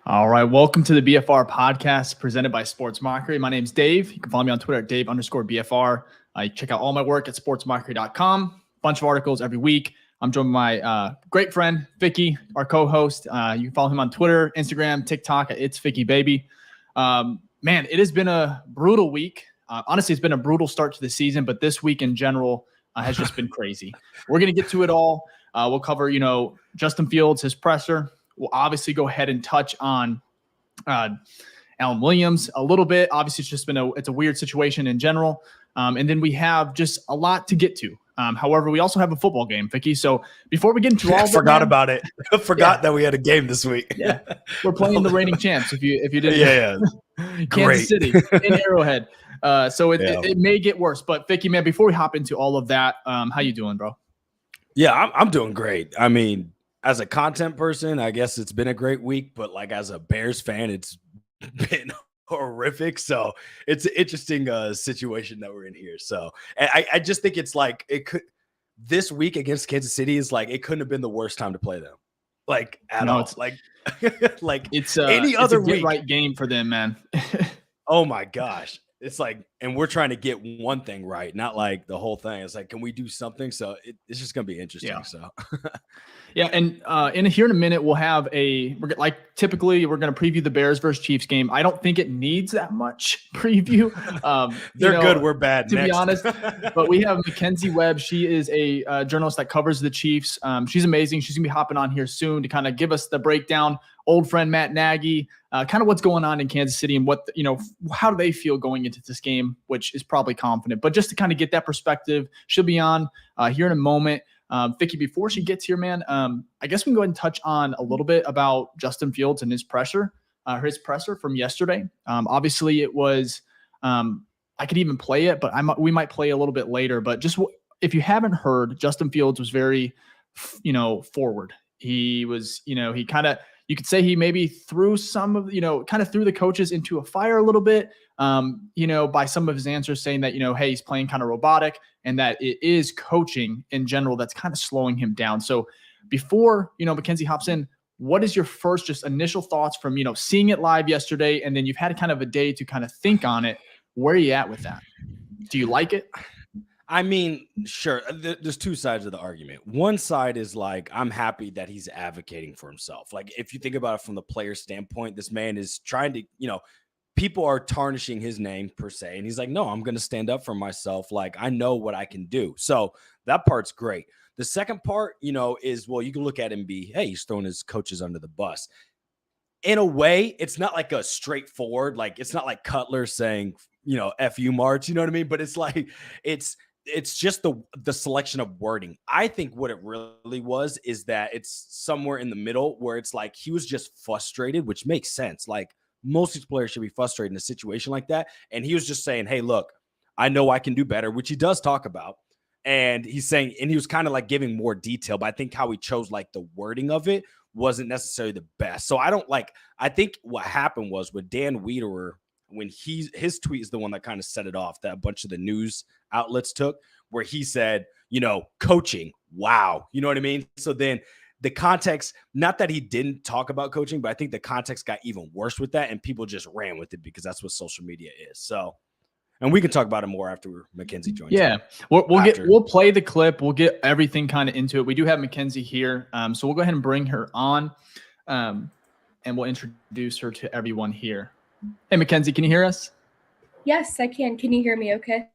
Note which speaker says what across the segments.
Speaker 1: All right. Welcome to the BFR podcast presented by Sports Mockery. My name's Dave. You can follow me on Twitter at Dave_BFR. Check out all my work at sportsmockery.com. Bunch of articles every week. I'm joined by my great friend, Ficky, our co-host. You can follow him on Twitter, Instagram, TikTok at It's Ficky Baby. Man, it has been a brutal week. Honestly, it's been a brutal start to the season, but this week in general has just been crazy. We're going to get to it all. We'll cover, Justin Fields, his presser. We'll obviously go ahead and touch on Alan Williams a little bit. Obviously, it's just been it's a weird situation in general. And then we have just a lot to get to. However, we also have a football game, Ficky. So before we get into all
Speaker 2: forgot about it. Forgot that we had a game this week.
Speaker 1: Yeah, we're playing the reigning champs. If you didn't,
Speaker 2: yeah.
Speaker 1: Kansas City in Arrowhead. So it may get worse. But Ficky, man, before we hop into all of that, how you doing, bro?
Speaker 2: Yeah, I'm doing great. I mean, as a content person, I guess it's been a great week, but like as a Bears fan, it's been horrific. So it's an interesting situation that we're in here. So I just think it's like this week against Kansas City is like it couldn't have been the worst time to play them, like at all.
Speaker 1: It's
Speaker 2: like
Speaker 1: it's
Speaker 2: any other
Speaker 1: week, right game for them, man.
Speaker 2: Oh my gosh. It's like, and we're trying to get one thing right, not like the whole thing. It's like, can we do something? So it's just going to be interesting.
Speaker 1: Yeah.
Speaker 2: So,
Speaker 1: yeah. And here in a minute, we'll have typically we're going to preview the Bears versus Chiefs game. I don't think it needs that much preview.
Speaker 2: They're good. We're bad,
Speaker 1: to be honest. But we have Mackenzie Webb. She is a journalist that covers the Chiefs. She's amazing. She's going to be hopping on here soon to kind of give us the breakdown. Old friend Matt Nagy, kind of what's going on in Kansas City and what, how do they feel going into this game, which is probably confident. But just to kind of get that perspective, she'll be on here in a moment. Ficky, before she gets here, man, I guess we can go ahead and touch on a little bit about Justin Fields and his presser from yesterday. Obviously, it was I could even play it, but we might play a little bit later. But just if you haven't heard, Justin Fields was very, forward. He was, he kind of. You could say he maybe threw some of, kind of threw the coaches into a fire a little bit, by some of his answers saying that, hey, he's playing kind of robotic and that it is coaching in general that's kind of slowing him down. So before, Mackenzie hops in, what is your first just initial thoughts from, seeing it live yesterday and then you've had kind of a day to kind of think on it? Where are you at with that? Do you like it?
Speaker 2: I mean, sure. There's two sides of the argument. One side is like, I'm happy that he's advocating for himself. Like, if you think about it from the player standpoint, this man is trying to, people are tarnishing his name per se. And he's like, no, I'm going to stand up for myself. Like, I know what I can do. So that part's great. The second part, is, well, you can look at him and be, hey, he's throwing his coaches under the bus. In a way, it's not like a straightforward, like, it's not like Cutler saying, F you, March, you know what I mean? But it's like, it's just the selection of wording. I think what it really was is that it's somewhere in the middle where it's like he was just frustrated, which makes sense. Like most of these players should be frustrated in a situation like that. And he was just saying, hey, look, I know I can do better, which he does talk about. And he's saying, and he was kind of like giving more detail, but I think how he chose like the wording of it wasn't necessarily the best. So I think what happened was with Dan Wiederer, when his tweet is the one that kind of set it off, that a bunch of the news outlets took, where he said, coaching, wow. You know what I mean? So then the context, not that he didn't talk about coaching, but I think the context got even worse with that and people just ran with it because that's what social media is. So, and we can talk about it more after Mackenzie joins.
Speaker 1: Yeah, we'll play the clip. We'll get everything kind of into it. We do have Mackenzie here. So we'll go ahead and bring her on and we'll introduce her to everyone here. Hey, Mackenzie, can you hear us?
Speaker 3: Yes, I can. Can you hear me okay?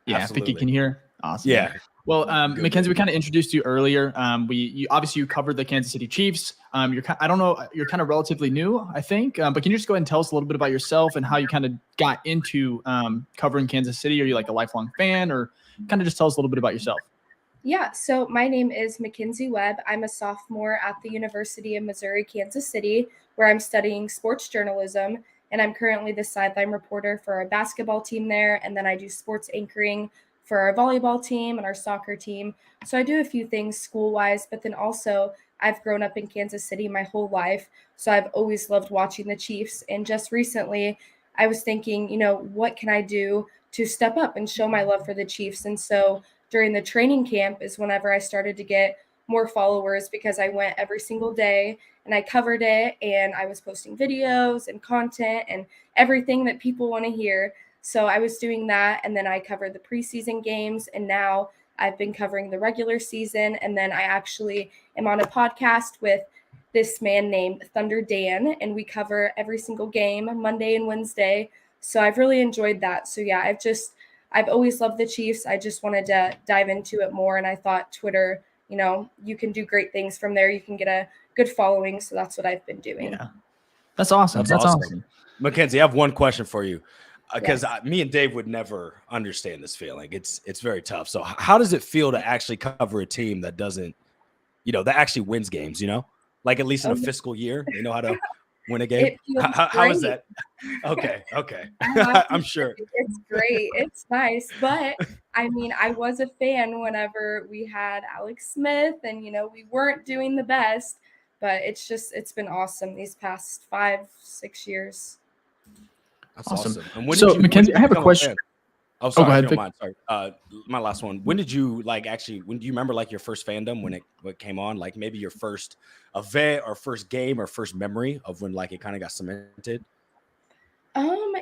Speaker 1: Yeah,
Speaker 2: absolutely.
Speaker 1: Ficky, can you hear? Awesome.
Speaker 2: Yeah.
Speaker 1: Well, Mackenzie, we kind of introduced you earlier. You covered the Kansa City Chiefs. You're kind of relatively new, I think. But can you just go ahead and tell us a little bit about yourself and how you kind of got into covering Kansas City? Are you like a lifelong fan, or kind of just tell us a little bit about yourself?
Speaker 3: Yeah, so my name is Mackenzie Webb. I'm a sophomore at the University of Missouri, Kansas City, where I'm studying sports journalism. And I'm currently the sideline reporter for our basketball team there. And then I do sports anchoring for our volleyball team and our soccer team. So I do a few things school-wise, but then also I've grown up in Kansas City my whole life. So I've always loved watching the Chiefs. And just recently I was thinking, what can I do to step up and show my love for the Chiefs? And so during the training camp is whenever I started to get more followers because I went every single day and I covered it, and I was posting videos and content and everything that people want to hear. So I was doing that, and then I covered the preseason games, and now I've been covering the regular season, and then I actually am on a podcast with this man named Thunder Dan, and we cover every single game Monday and Wednesday. So I've really enjoyed that. So yeah, I've always loved the Chiefs. I just wanted to dive into it more, and I thought Twitter, you can do great things from there. You can get a good following, so that's what I've been doing.
Speaker 1: Yeah, that's awesome. That's awesome.
Speaker 2: Mackenzie, I have one question for you, because me and Dave would never understand this feeling. It's very tough. So how does it feel to actually cover a team that doesn't, that actually wins games? Like at least in a fiscal year, they know how to win a game. How is that? Okay. I'm sure
Speaker 3: it's great. It's nice, but I mean, I was a fan whenever we had Alex Smith, and we weren't doing the best, but it's been awesome these past 5-6 years.
Speaker 2: That's awesome. And
Speaker 1: Mackenzie, I have a question.
Speaker 2: Oh, sorry.
Speaker 1: Go ahead,
Speaker 2: Don't mind. Sorry. My last one. When did you when do you remember your first fandom when it came on? Like maybe your first event or first game or first memory of when it kind of got cemented?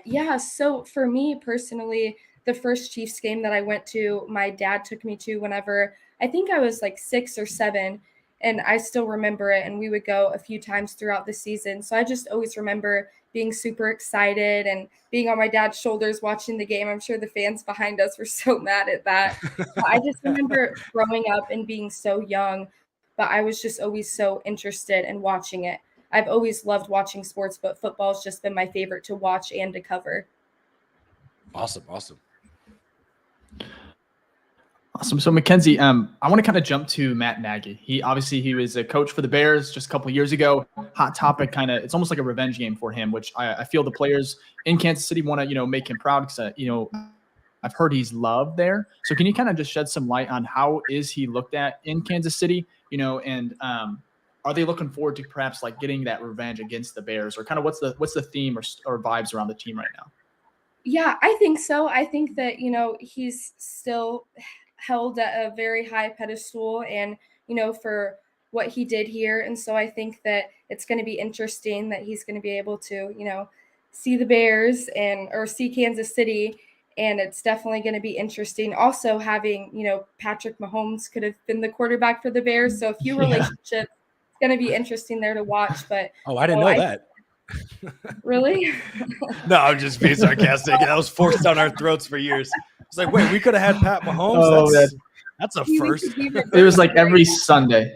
Speaker 3: Yeah. So for me personally, the first Chiefs game that I went to, my dad took me to whenever I think I was 6 or 7, and I still remember it. And we would go a few times throughout the season. So I just always remember being super excited and being on my dad's shoulders watching the game. I'm sure the fans behind us were so mad at that. I just remember growing up and being so young, but I was just always so interested in watching it. I've always loved watching sports, but football's just been my favorite to watch and to cover.
Speaker 2: Awesome.
Speaker 1: So Mackenzie, I want to kind of jump to Matt Nagy. He was a coach for the Bears just a couple of years ago. Hot topic, it's almost like a revenge game for him, which I feel the players in Kansas City want to make him proud, because I've heard he's loved there. So can you kind of just shed some light on how is he looked at in Kansas City? And are they looking forward to perhaps getting that revenge against the Bears, or kind of what's the theme or vibes around the team right now?
Speaker 3: Yeah, I think so. I think that he's still held at a very high pedestal, and for what he did here. And so I think that it's going to be interesting that he's going to be able to see the Bears or see Kansas City, and it's definitely going to be interesting also having Patrick Mahomes could have been the quarterback for the Bears, so a few relationships. It's going to be interesting there to watch. But
Speaker 2: I didn't know that.
Speaker 3: Really?
Speaker 2: No, I'm just being sarcastic. That was forced down our throats for years. It's like, wait, we could have had Pat Mahomes. That's a first.
Speaker 1: It was every Sunday.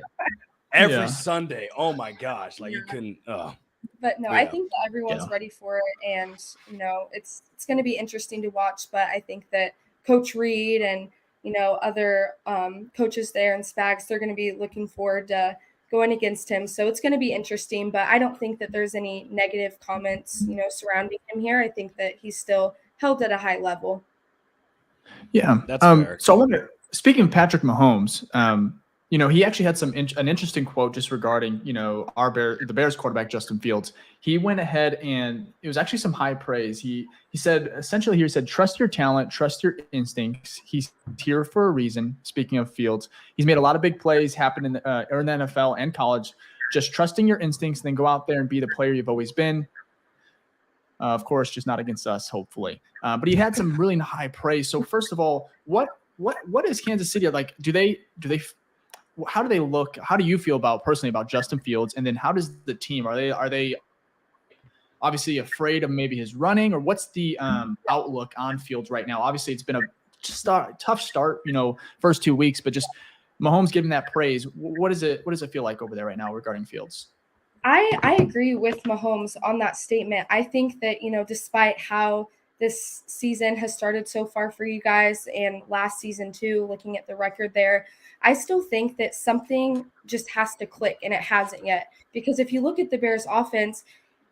Speaker 2: Every Sunday. Oh my gosh! You couldn't.
Speaker 3: But no, I think that everyone's ready for it, and it's going to be interesting to watch. But I think that Coach Reed and other coaches there and Spags, they're going to be looking forward to going against him. So it's going to be interesting, but I don't think that there's any negative comments, surrounding him here. I think that he's still held at a high level.
Speaker 1: Yeah.
Speaker 2: That's fair.
Speaker 1: So I wonder, speaking of Patrick Mahomes, he actually had an interesting quote just regarding, the Bears quarterback, Justin Fields. He went ahead, and it was actually some high praise. He said, trust your talent, trust your instincts. He's here for a reason. Speaking of Fields, he's made a lot of big plays happen in the NFL and college. Just trusting your instincts, then go out there and be the player you've always been. Of course, just not against us, hopefully. But he had some really high praise. So first of all, what is Kansas City like? How do they look? How do you feel personally about Justin Fields? And then how does the team, are they obviously afraid of maybe his running, or what's the outlook on Fields right now? Obviously it's been a tough start, first 2 weeks, but just Mahomes giving that praise. What does it feel like over there right now regarding Fields?
Speaker 3: I agree with Mahomes on that statement. I think that, despite how this season has started so far for you guys, and last season too, looking at the record there, I still think that something just has to click, and it hasn't yet. Because if you look at the Bears offense,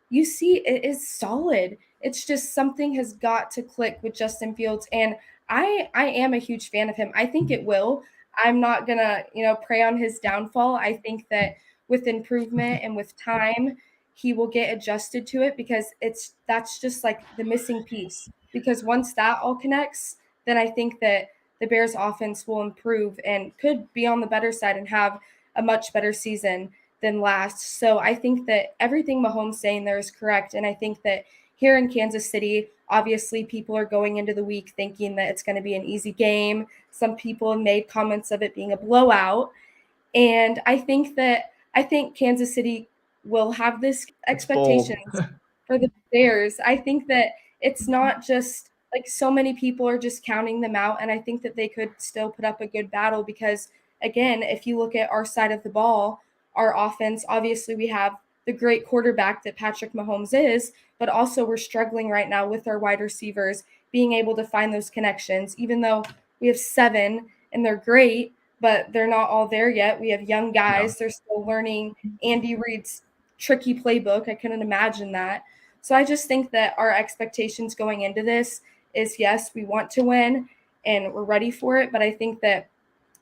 Speaker 3: you see it is solid. It's just something has got to click with Justin Fields. And I am a huge fan of him. I think it will. I'm not going to, prey on his downfall. I think that with improvement and with time, he will get adjusted to it, because that's just the missing piece. Because once that all connects, then I think that the Bears offense will improve and could be on the better side and have a much better season than last. So I think that everything Mahomes saying there is correct. And I think that here in Kansas City, obviously people are going into the week thinking that it's going to be an easy game. Some people have made comments of it being a blowout. And I think Kansas City will have this expectations for the Bears. I think that it's not just like so many people are just counting them out. And I think that they could still put up a good battle because, again, if you look at our side of the ball, our offense, obviously we have the great quarterback that Patrick Mahomes is, but also we're struggling right now with our wide receivers being able to find those connections, even though we have 7 and they're great, but they're not all there yet. We have young guys. They're still learning Andy Reid's tricky playbook. I couldn't imagine that. So I just think that our expectations going into this is, yes, we want to win and we're ready for it, but I think that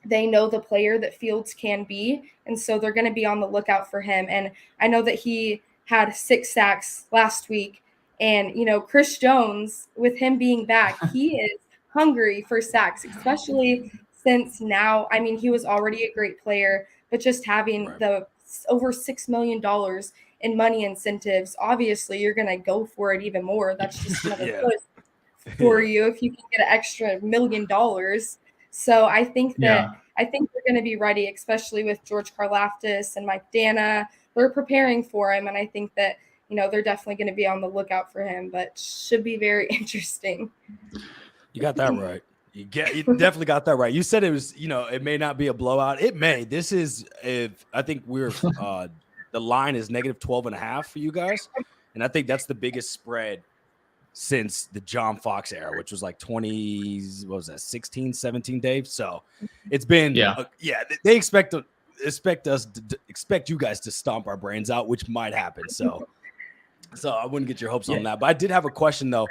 Speaker 3: they know the player that Fields can be, and so they're going to be on the lookout for him. And I know that he had 6 sacks last week, and, Chris Jones, with him being back, he is hungry for sacks, especially since now, I mean, he was already a great player, but just having the over $6 million in money incentives, obviously you're going to go for it even more. That's just another push for you if you can get an extra $1 million. So I think they're going to be ready, especially with George Karlaftis and Mike Dana. They're preparing for him, and I think that they're definitely going to be on the lookout for him. But should be very interesting.
Speaker 2: You got that right. You definitely got that right. You said it was, it may not be a blowout. It may. This is, I think we're the line is -12.5 for you guys, and I think that's the biggest spread since the John Fox era, which was like 16, 17, Dave. So it's been, they expect you guys to stomp our brains out, which might happen. So I wouldn't get your hopes on that. But I did have a question though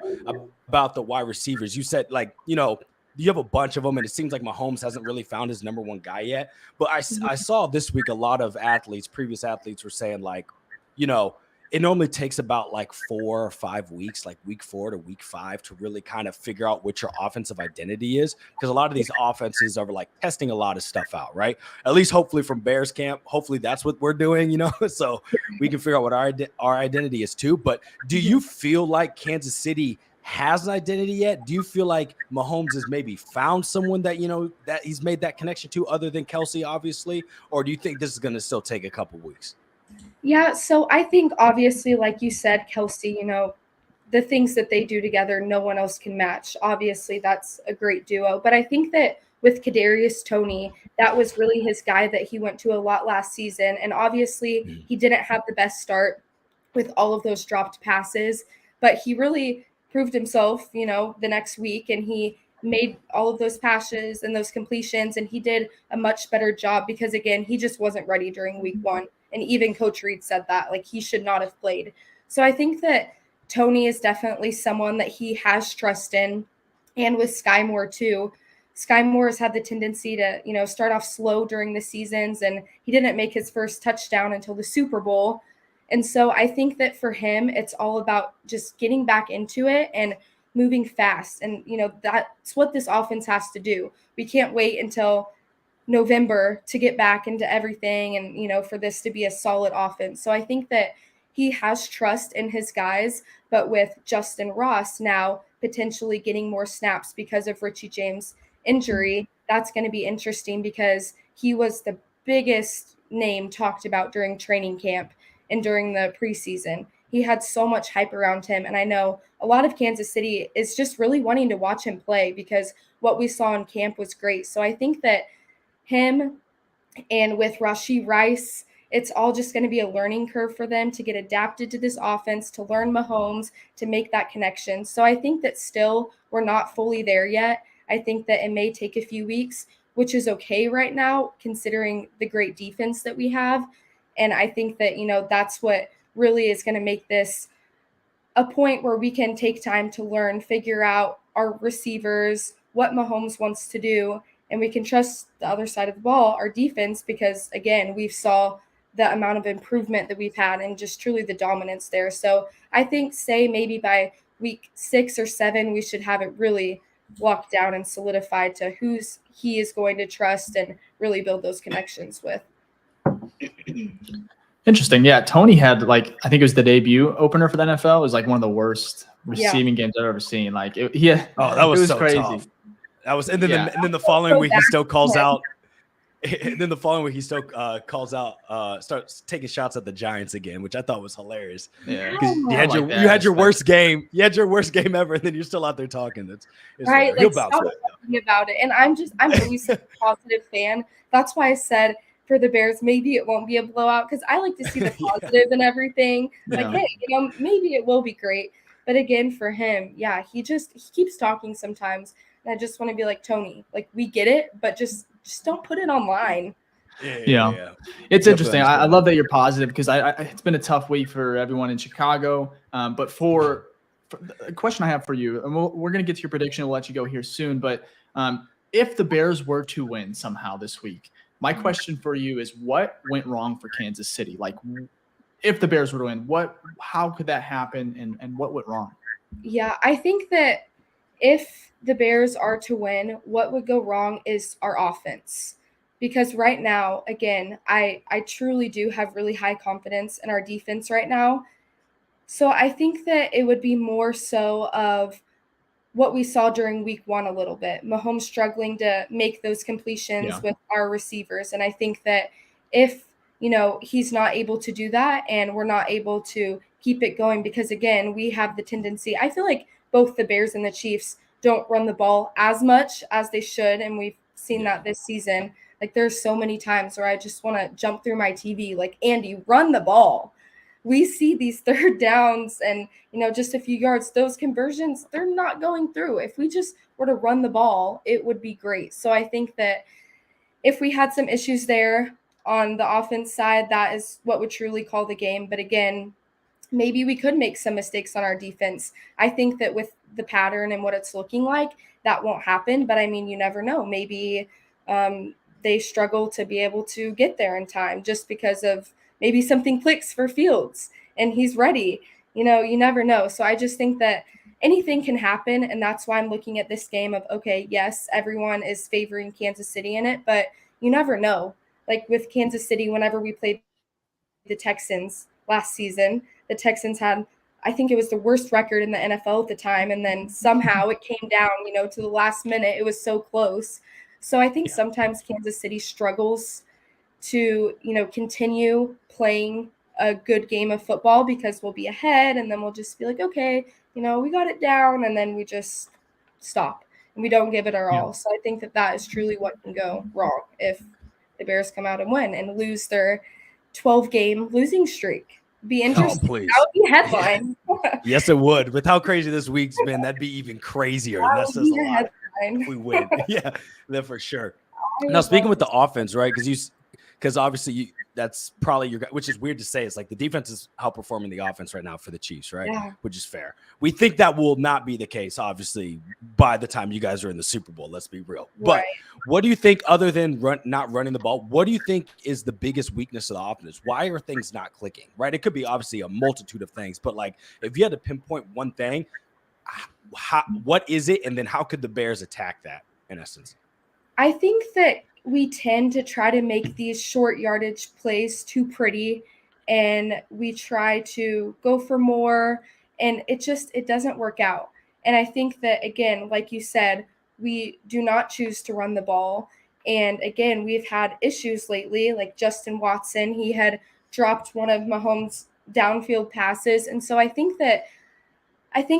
Speaker 2: about the wide receivers. You said you have a bunch of them, and it seems like Mahomes hasn't really found his number one guy yet. But I saw this week a lot of previous athletes were saying it normally takes about 4 or 5 weeks, like week 4 to week 5, to really kind of figure out what your offensive identity is. Because a lot of these offenses are testing a lot of stuff out, right? At least hopefully from Bears camp, hopefully that's what we're doing, so we can figure out what our identity is too. But do you feel like Kansas City has an identity yet? Do you feel like Mahomes has maybe found someone that, that he's made that connection to other than Kelsey, obviously? Or do you think this is going to still take a couple weeks?
Speaker 3: Yeah, so I think obviously, like you said, Kelsey, the things that they do together, no one else can match. Obviously, that's a great duo. But I think that with Kadarius Toney, that was really his guy that he went to a lot last season. And obviously, he didn't have the best start with all of those dropped passes, but he really proved himself, the next week, and he made all of those passes and those completions, and he did a much better job because, again, he just wasn't ready during week 1. And even Coach Reid said that, he should not have played. So I think that Toney is definitely someone that he has trust in. And with Sky Moore too. Sky Moore has had the tendency to, start off slow during the seasons, and he didn't make his first touchdown until the Super Bowl. And so I think that for him, it's all about just getting back into it and moving fast. And, that's what this offense has to do. We can't wait until November to get back into everything and, for this to be a solid offense. So I think that he has trust in his guys, but with Justin Ross now potentially getting more snaps because of Richie James' injury, that's going to be interesting because he was the biggest name talked about during training camp and during the preseason. He had so much hype around him. And I know a lot of Kansas City is just really wanting to watch him play because what we saw in camp was great. So I think that him and with Rashee Rice, it's all just going to be a learning curve for them to get adapted to this offense, to learn Mahomes, to make that connection. So I think that still we're not fully there yet. I think that it may take a few weeks, which is okay right now, considering the great defense that we have. And I think that, that's what really is going to make this a point where we can take time to learn, figure out our receivers, what Mahomes wants to do, and we can trust the other side of the ball, our defense, because, again, we've saw the amount of improvement that we've had and just truly the dominance there. So I think, say, maybe by week 6 or 7, we should have it really locked down and solidified to who's he is going to trust and really build those connections with.
Speaker 1: Interesting. Yeah, Tony had I think it was the debut opener for the NFL. It was one of the worst receiving games I've ever seen.
Speaker 2: That was
Speaker 1: it was
Speaker 2: so
Speaker 1: crazy.
Speaker 2: tough. That was, and then the following week he still calls out. And then the following week he still calls out, starts taking shots at the Giants again, which I thought was hilarious.
Speaker 1: Yeah,
Speaker 2: because you had your worst game. You had your worst game ever, and then you're still out there talking. It's
Speaker 3: right.
Speaker 2: He'll bounce back
Speaker 3: about it. And I'm always a positive fan. That's why I said for the Bears, maybe it won't be a blowout because I like to see the positive and everything. Hey, maybe it will be great. But again, for him, he keeps talking sometimes. And I just want to be like, Tony, we get it, but just don't put it online.
Speaker 1: Yeah. It's interesting. I love that you're positive because it's been a tough week for everyone in Chicago. But for the question I have for you, and we're going to get to your prediction. We'll let you go here soon. But if the Bears were to win somehow this week, my question for you is what went wrong for Kansas City? If the Bears were to win, how could that happen and what went wrong?
Speaker 3: Yeah, I think that if the Bears are to win, what would go wrong is our offense. Because right now, again, I truly do have really high confidence in our defense right now. So I think that it would be more so of what we saw during week 1 a little bit. Mahomes struggling to make those completions with our receivers. And I think that if, he's not able to do that and we're not able to keep it going because, again, we have the tendency. I feel like both the Bears and the Chiefs don't run the ball as much as they should. And we've seen that this season. There's so many times where I just want to jump through my TV, Andy, run the ball. We see these third downs and, just a few yards, those conversions, they're not going through. If we just were to run the ball, it would be great. So I think that if we had some issues there on the offense side, that is what would truly call the game. But again, maybe we could make some mistakes on our defense. I think that with the pattern and what it's looking like, that won't happen. But I mean, you never know. Maybe they struggle to be able to get there in time just because of maybe something clicks for Fields and he's ready. You never know. So I just think that anything can happen. And that's why I'm looking at this game of, okay, yes, everyone is favoring Kansas City in it, but you never know. With Kansas City, whenever we played the Texans last season, the Texans had, I think it was the worst record in the NFL at the time. And then somehow it came down, to the last minute. It was so close. So I think sometimes Kansas City struggles to, continue playing a good game of football because we'll be ahead and then we'll just be like, okay, we got it down, and then we just stop and we don't give it our all. So I think that is truly what can go wrong if the Bears come out and win and lose their 12-game losing streak. Be interesting.
Speaker 2: Please.
Speaker 3: That would be a headline.
Speaker 2: Yes, it would. With how crazy this week's been, that'd be even crazier. That says a lot. If we win. Yeah, that for sure. Now, speaking with the offense, right? Because obviously that's probably your guy, which is weird to say. It's the defense is outperforming the offense right now for the Chiefs, right?
Speaker 3: Yeah.
Speaker 2: Which is fair. We think that will not be the case, obviously, by the time you guys are in the Super Bowl. Let's be real. But what do you think, other than not running the ball, what do you think is the biggest weakness of the offense? Why are things not clicking, right? It could be obviously a multitude of things, but if you had to pinpoint one thing, what is it? And then how could the Bears attack that in essence?
Speaker 3: I think that we tend to try to make these short yardage plays too pretty, and we try to go for more, and it doesn't work out. And I think that, again, like you said, we do not choose to run the ball. And again, we've had issues lately, like Justin Watson, he had dropped one of Mahomes' downfield passes. And so I think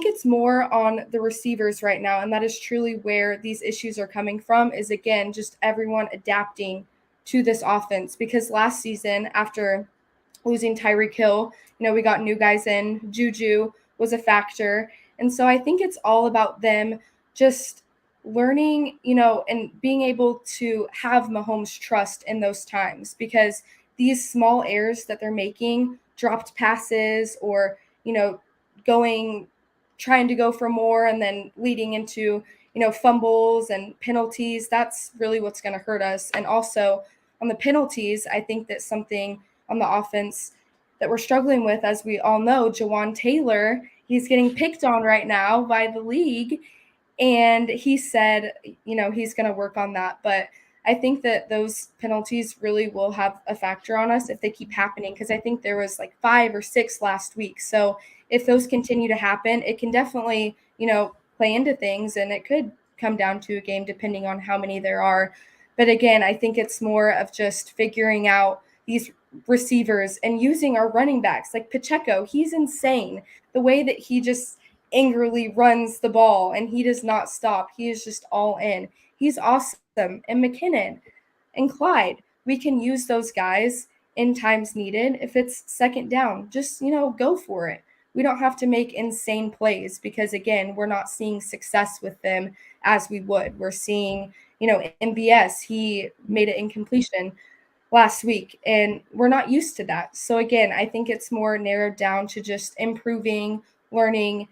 Speaker 3: it's more on the receivers right now, and that is truly where these issues are coming from, is, again, just everyone adapting to this offense. Because last season, after losing Tyreek Hill, we got new guys in. Juju was a factor. And so I think it's all about them just learning, and being able to have Mahomes' trust in those times, because these small errors that they're making, dropped passes or, trying to go for more and then leading into, fumbles and penalties, that's really what's going to hurt us. And also on the penalties, I think that something on the offense that we're struggling with, as we all know, Jawan Taylor, he's getting picked on right now by the league. And he said, he's going to work on that. But I think that those penalties really will have a factor on us if they keep happening, because I think there was like 5 or 6 last week. So if those continue to happen, it can definitely, play into things, and it could come down to a game depending on how many there are. But again, I think it's more of just figuring out these receivers and using our running backs. Like Pacheco, he's insane. The way that he just angrily runs the ball and he does not stop. He is just all in. He's awesome. And McKinnon and Clyde, we can use those guys in times needed. If it's second down, just, go for it. We don't have to make insane plays because, again, we're not seeing success with them as we would. We're seeing, MBS, he made an incompletion last week, and we're not used to that. So, again, I think it's more narrowed down to just improving, learning,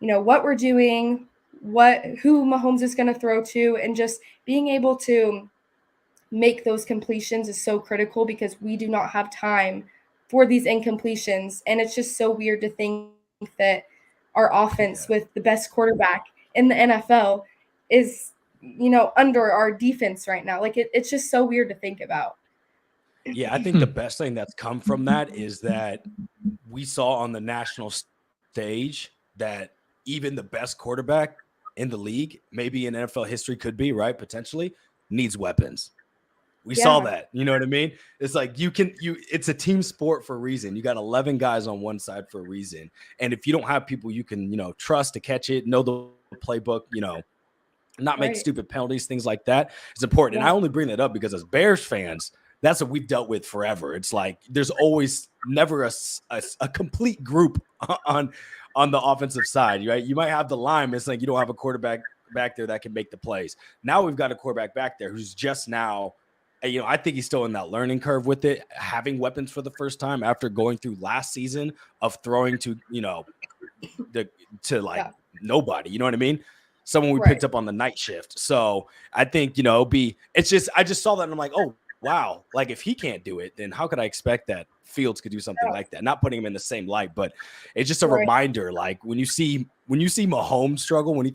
Speaker 3: what we're doing, who Mahomes is going to throw to, and just being able to make those completions is so critical because we do not have time for these incompletions. And it's just so weird to think that our offense with the best quarterback in the NFL is, under our defense right now. Like it's just so weird to think about.
Speaker 2: Yeah, I think the best thing that's come from that is that we saw on the national stage that even the best quarterback in the league, maybe in NFL history could be, right, potentially, needs weapons. We saw that, you know what I mean? It's like it's a team sport for a reason. You got 11 guys on one side for a reason. And if you don't have people you can, trust to catch it, know the playbook, not make stupid penalties, things like that, it's important. And I only bring that up because as Bears fans, that's what we've dealt with forever. It's like there's always never a complete group on the offensive side, right? You might have the line, it's like you don't have a quarterback back there that can make the plays. Now we've got a quarterback back there who's just now, I think he's still in that learning curve with it, having weapons for the first time after going through last season of throwing to, nobody, you know what I mean? Someone we picked up on the night shift. So I think, I just saw that and I'm like, oh, wow. Like if he can't do it, then how could I expect that Fields could do something like that? Not putting him in the same light, but it's just a reminder. Like when you see Mahomes struggle, when he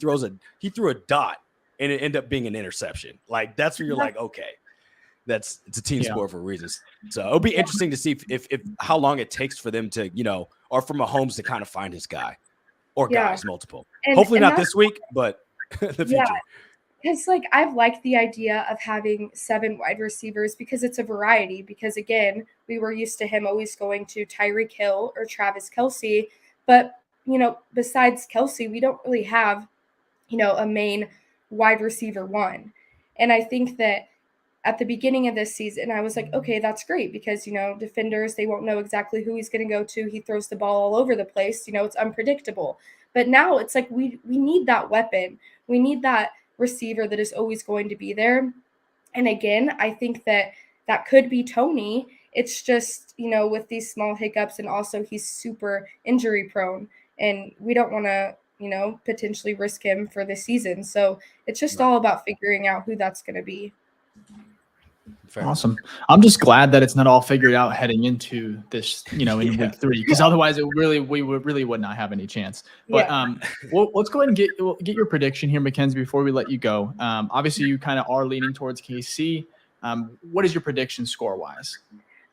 Speaker 2: threw a dot and it ended up being an interception. Like that's where you're like, okay, it's a team sport for a reason. So it'll be interesting to see if how long it takes for them to, or for Mahomes to kind of find his guy or guys multiple. Hopefully not this week, but the future.
Speaker 3: Because, I've liked the idea of having 7 wide receivers because it's a variety. Because, again, we were used to him always going to Tyreek Hill or Travis Kelce. But, besides Kelce, we don't really have, a main wide receiver one. And I think that at the beginning of this season, I was like, okay, that's great because, defenders, they won't know exactly who he's going to go to. He throws the ball all over the place. It's unpredictable. But now it's like we need that weapon. We need that receiver that is always going to be there. And again, I think that could be Tony. It's just, with these small hiccups, and also he's super injury prone and we don't want to, potentially risk him for the season. So it's just all about figuring out who that's going to be.
Speaker 1: Fair. Awesome. I'm just glad that it's not all figured out heading into this, in week 3, because otherwise we would not have any chance. But let's go ahead and get your prediction here, Mackenzie, before we let you go. Obviously, you kind of are leaning towards KC. What is your prediction score-wise?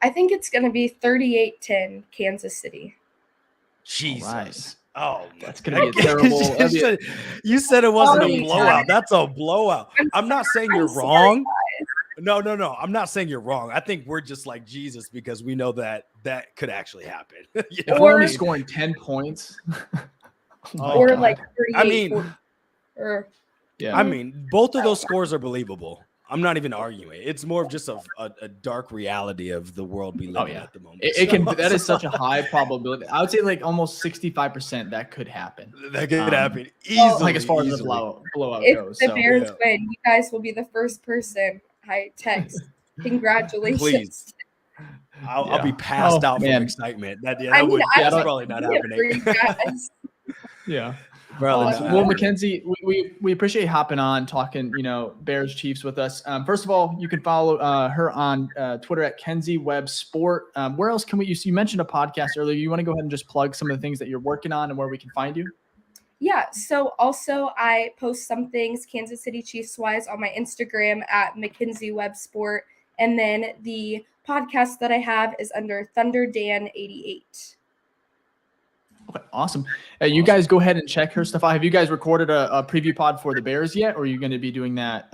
Speaker 3: I think it's going to be 38-10 Kansas City.
Speaker 2: Jesus.
Speaker 1: Right.
Speaker 2: Oh,
Speaker 1: that's going to be a terrible.
Speaker 2: You said it wasn't a blowout. That's a blowout. I'm not saying you're wrong. No. I'm not saying you're wrong. I think we're just like Jesus because we know that could actually happen.
Speaker 1: If we're only scoring 10 points.
Speaker 3: Or
Speaker 1: God.
Speaker 3: like 38.
Speaker 2: I mean, both of those scores are believable. I'm not even arguing. It's more of just a dark reality of the world we live in at the moment.
Speaker 1: That is such a high probability. I would say like almost 65% that could happen.
Speaker 2: That could happen easily.
Speaker 1: Like as far as the blowout goes.
Speaker 3: If the Bears win, you guys will be the first person I text. Congratulations. Please.
Speaker 2: I'll be passed out from excitement. That's probably not happening.
Speaker 1: Yeah. Well, Mackenzie, we appreciate you hopping on, talking, Bears Chiefs with us. First of all, you can follow her on Twitter at Kenzie Webb Sport. Where else can you mentioned a podcast earlier. You want to go ahead and just plug some of the things that you're working on and where we can find you?
Speaker 3: Yeah, so also I post some things Kansas City Chiefs wise on my Instagram at Mackenzie Webb Sport. And then the podcast that I have is under Thunder Dan 88.
Speaker 1: Okay, awesome. You guys go ahead and check her stuff out. Have you guys recorded a preview pod for the Bears yet, or are you going to be doing that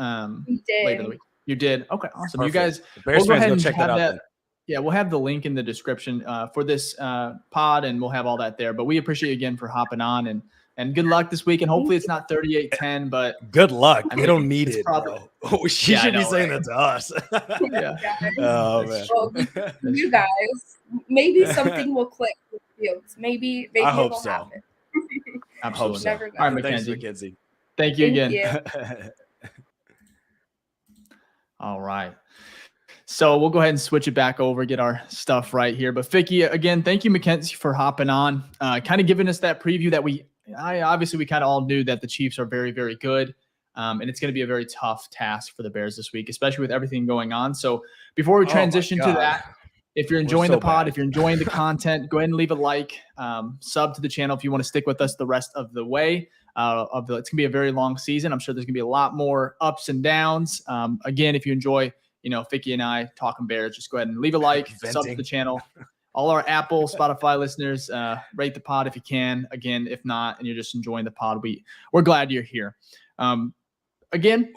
Speaker 3: We did.
Speaker 1: later in the week? You did. Okay, awesome.
Speaker 2: Perfect.
Speaker 1: You guys,
Speaker 2: The Bears
Speaker 1: we'll go
Speaker 2: fans,
Speaker 1: ahead
Speaker 2: go
Speaker 1: and
Speaker 2: check that
Speaker 1: have
Speaker 2: out then.
Speaker 1: Yeah, we'll have the link in the description for this pod, and we'll have all that there. But we appreciate you again for hopping on, and good luck this week. And hopefully it's not 38-10, but
Speaker 2: Good luck.
Speaker 1: I
Speaker 2: They
Speaker 1: mean,
Speaker 2: don't need
Speaker 1: it's
Speaker 2: it,
Speaker 1: probably-
Speaker 2: bro. She
Speaker 1: Yeah, I
Speaker 2: should be
Speaker 1: know,
Speaker 2: saying
Speaker 1: right?
Speaker 2: that to us.
Speaker 1: Yeah.
Speaker 2: Oh, man.
Speaker 3: Well, you guys, maybe something will click with Fields. Maybe
Speaker 2: I hope
Speaker 3: it'll
Speaker 2: so.
Speaker 3: happen.
Speaker 1: Absolutely.
Speaker 2: so.
Speaker 3: Never know.
Speaker 1: All right,
Speaker 2: Thanks,
Speaker 1: Mackenzie.
Speaker 2: Mackenzie.
Speaker 1: Thank you
Speaker 3: Thank
Speaker 1: again.
Speaker 3: you.
Speaker 1: All right. So we'll go ahead and switch it back over, get our stuff right here. But Ficky, again, thank you, Mackenzie, for hopping on, kind of giving us that preview that we kind of all knew that the Chiefs are very, very good. And it's going to be a very tough task for the Bears this week, especially with everything going on. So before we transition to that, if you're enjoying the pod, if you're enjoying the content, go ahead and leave a like, sub to the channel if you want to stick with us the rest of the way. It's going to be a very long season. I'm sure there's going to be a lot more ups and downs. Again, if you enjoy, Ficky and I talking Bears, just go ahead and leave a like, sub to the channel. All our Apple, Spotify listeners, rate the pod if you can. Again, if not, and you're just enjoying the pod, we're glad you're here. Again,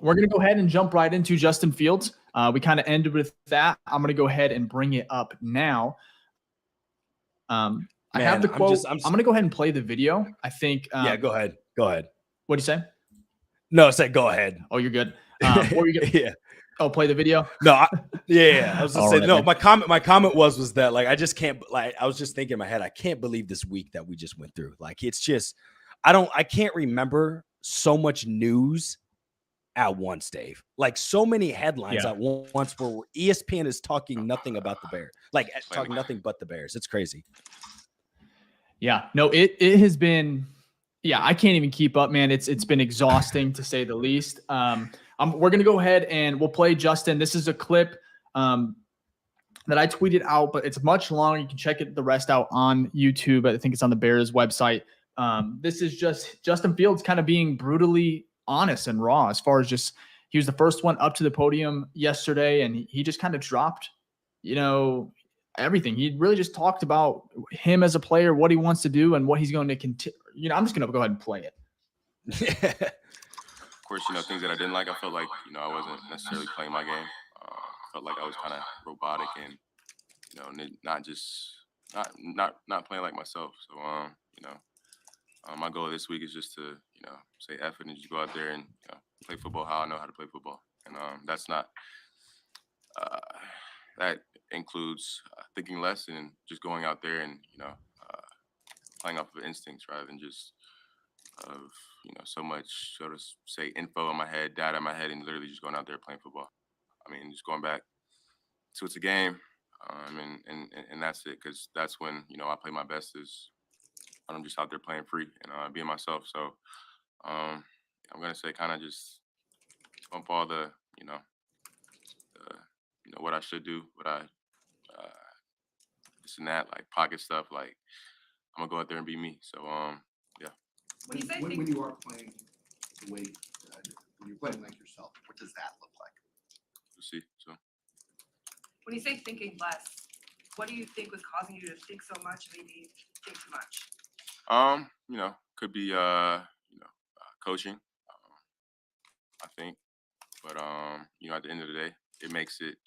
Speaker 1: we're going to go ahead and jump right into Justin Fields. We kind of ended with that. I'm going to go ahead and bring it up now. I have the quote. I'm going to go ahead and play the video. I think.
Speaker 2: Yeah, go ahead. Go ahead.
Speaker 1: What'd you say?
Speaker 2: No, I said go ahead.
Speaker 1: Oh, you're good. What were you
Speaker 2: yeah.
Speaker 1: Oh, play the video?
Speaker 2: No, I was just saying,
Speaker 1: right,
Speaker 2: no,
Speaker 1: man.
Speaker 2: my comment was that, like, I just can't, like, I was just thinking in my head, I can't believe this week that we just went through. Like, it's just, I can't remember so much news at once, Dave. Like, so many headlines at once where ESPN is talking nothing about the Bears, like talking nothing but the Bears. It's crazy.
Speaker 1: Yeah, no, it has been, I can't even keep up, man. It's been exhausting to say the least. We're going to go ahead and we'll play Justin. This is a clip that I tweeted out, but it's much longer. You can check the rest out on YouTube. I think it's on the Bears website. This is just Justin Fields kind of being brutally honest and raw as far as just, he was the first one up to the podium yesterday, and he just kind of dropped, everything. He really just talked about him as a player, what he wants to do, and what he's going to continue. I'm just going to go ahead and play it.
Speaker 4: Of course, things that I didn't like, I felt like, I wasn't necessarily playing my game. Felt like I was kind of robotic and, not playing like myself. So, my goal this week is just to, say F it and just go out there and, play football how I know how to play football. And that's not, that includes thinking less and just going out there and, playing off of instincts rather than just of, so much, so to say, info in my head, data in my head, and literally just going out there playing football. I mean, just going back to it's a game, and that's it, because that's when, I play my best is when I'm just out there playing free and being myself. So I'm going to say kind of just bump all the, what I should do, what I, this and that, like pocket stuff, like I'm going to go out there and be me. So, yeah.
Speaker 5: When you are playing the way, when you're playing like yourself, what does that look like?
Speaker 4: We'll see. So
Speaker 6: when you say thinking less, what do you think was causing you to think so much, maybe think too much?
Speaker 4: Could be coaching, I think. But at the end of the day, it makes it,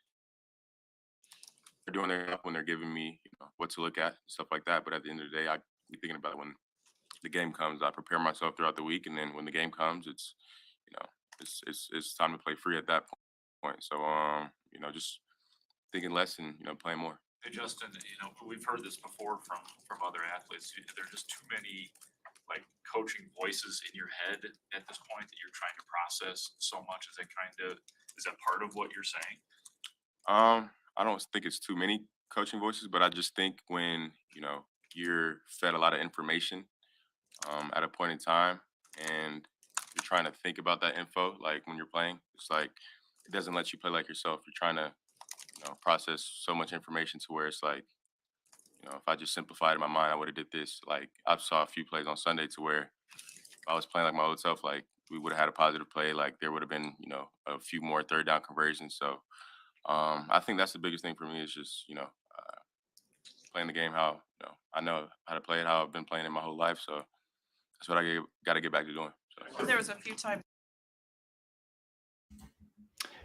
Speaker 4: they're doing their job when they're giving me, what to look at, stuff like that. But at the end of the day, I be thinking about it when the game comes. I prepare myself throughout the week, and then when the game comes, it's it's time to play free at that point. So just thinking less and playing more.
Speaker 7: Hey Justin, we've heard this before from other athletes. There are just too many like coaching voices in your head at this point that you're trying to process so much. Is that part of what you're saying?
Speaker 4: I don't think it's too many coaching voices, but I just think when you're fed a lot of information at a point in time, and you're trying to think about that info, like when you're playing, it's like it doesn't let you play like yourself. You're trying to process so much information to where it's like if I just simplified in my mind, I would have did this. Like I saw a few plays on Sunday to where if I was playing like my old self, like we would have had a positive play. Like there would have been, a few more third down conversions. So I think that's the biggest thing for me is just, playing the game how, I know how to play it, how I've been playing it my whole life. So that's what I got to get back to doing. So.
Speaker 6: There was a few times.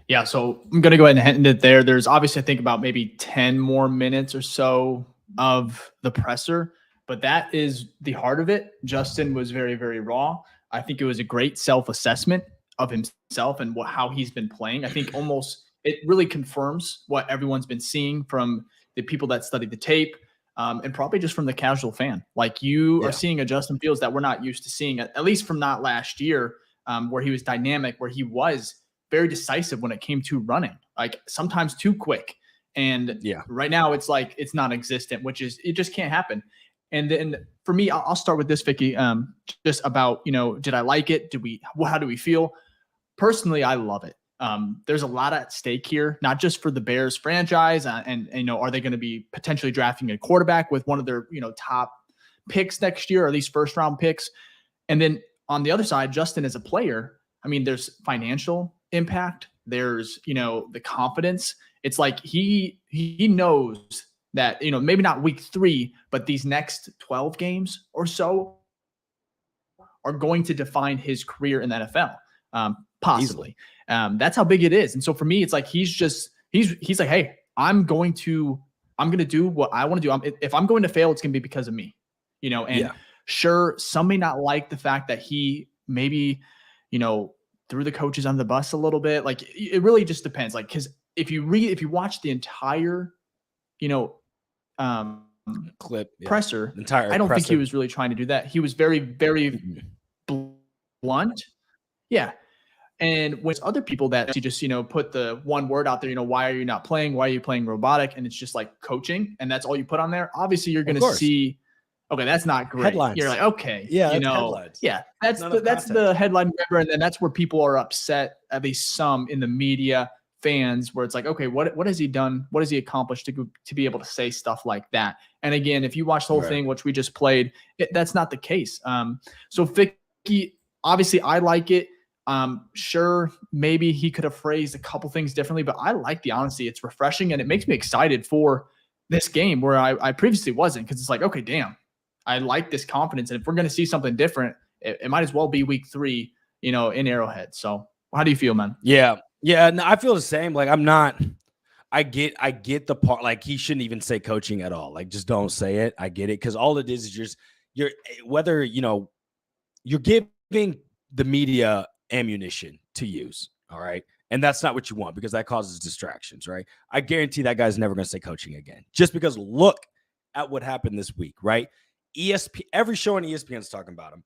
Speaker 1: Yeah, so I'm going to go ahead and end it there. There's obviously, I think, about maybe 10 more minutes or so of the presser, but that is the heart of it. Justin was very, very raw. I think it was a great self-assessment of himself and how he's been playing. I think almost it really confirms what everyone's been seeing from the people that studied the tape, and probably just from the casual fan. Like you are seeing a Justin Fields that we're not used to seeing, at least from not last year, where he was dynamic, where he was very decisive when it came to running, like sometimes too quick. And right now it's like it's non-existent, which is it just can't happen. And then for me, I'll start with this, Ficky, just about, did I like it? How do we feel? Personally, I love it. There's a lot at stake here, not just for the Bears franchise, and are they going to be potentially drafting a quarterback with one of their, top picks next year, or at least first round picks? And then on the other side, Justin as a player, I mean, there's financial impact. There's, the confidence. It's like he knows that, maybe not week 3, but these next 12 games or so are going to define his career in the NFL. Possibly. That's how big it is. And so for me, it's like, he's like, hey, I'm going to do what I want to do. If I'm going to fail, it's going to be because of me, sure. Some may not like the fact that he maybe, threw the coaches on the bus a little bit. Like it really just depends. Like, cause if you watch the entire,
Speaker 2: clip
Speaker 1: presser, I don't think he was really trying to do that. He was very, very blunt. Yeah. And when other people that you just, put the one word out there, why are you not playing? Why are you playing robotic? And it's just like coaching. And that's all you put on there. Obviously you're going to see, okay, that's not great.
Speaker 2: Headlines.
Speaker 1: You're like, okay,
Speaker 2: headlines.
Speaker 1: Yeah, that's the headline grabber. And then that's where people are upset, at least some in the media, fans, where it's like, okay, what has he done? What has he accomplished to be able to say stuff like that? And again, if you watch the whole thing, which we just played, that's not the case. So Ficky, obviously I like it. Sure, maybe he could have phrased a couple things differently, but I like the honesty. It's refreshing and it makes me excited for this game where I previously wasn't, because it's like, okay, damn, I like this confidence. And if we're going to see something different, it might as well be week 3, in Arrowhead. So how do you feel, man?
Speaker 2: Yeah, no, I feel the same. Like I get the part, like he shouldn't even say coaching at all. Like just don't say it. I get it. Cause all it is you're whether, you're giving the media ammunition to use. All right. And that's not what you want, because that causes distractions, right? I guarantee that guy's never going to say coaching again, just because look at what happened this week, right? Every show on ESPN is talking about him.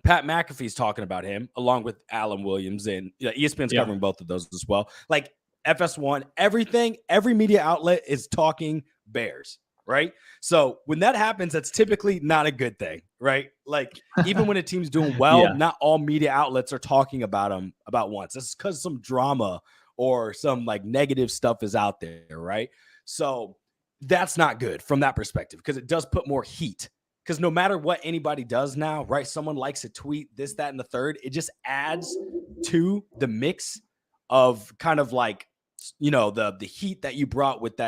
Speaker 2: Pat McAfee's talking about him along with Alan Williams, and ESPN's covering both of those as well. Like FS1, everything, every media outlet is talking Bears, right? So when that happens, that's typically not a good thing, right? Like even when a team's doing well, not all media outlets are talking about them about once. That's because some drama or some like negative stuff is out there, right? So that's not good from that perspective, because it does put more heat. Because no matter what anybody does now, right? Someone likes a tweet, this, that, and the third. It just adds to the mix of kind of like, the heat that you brought with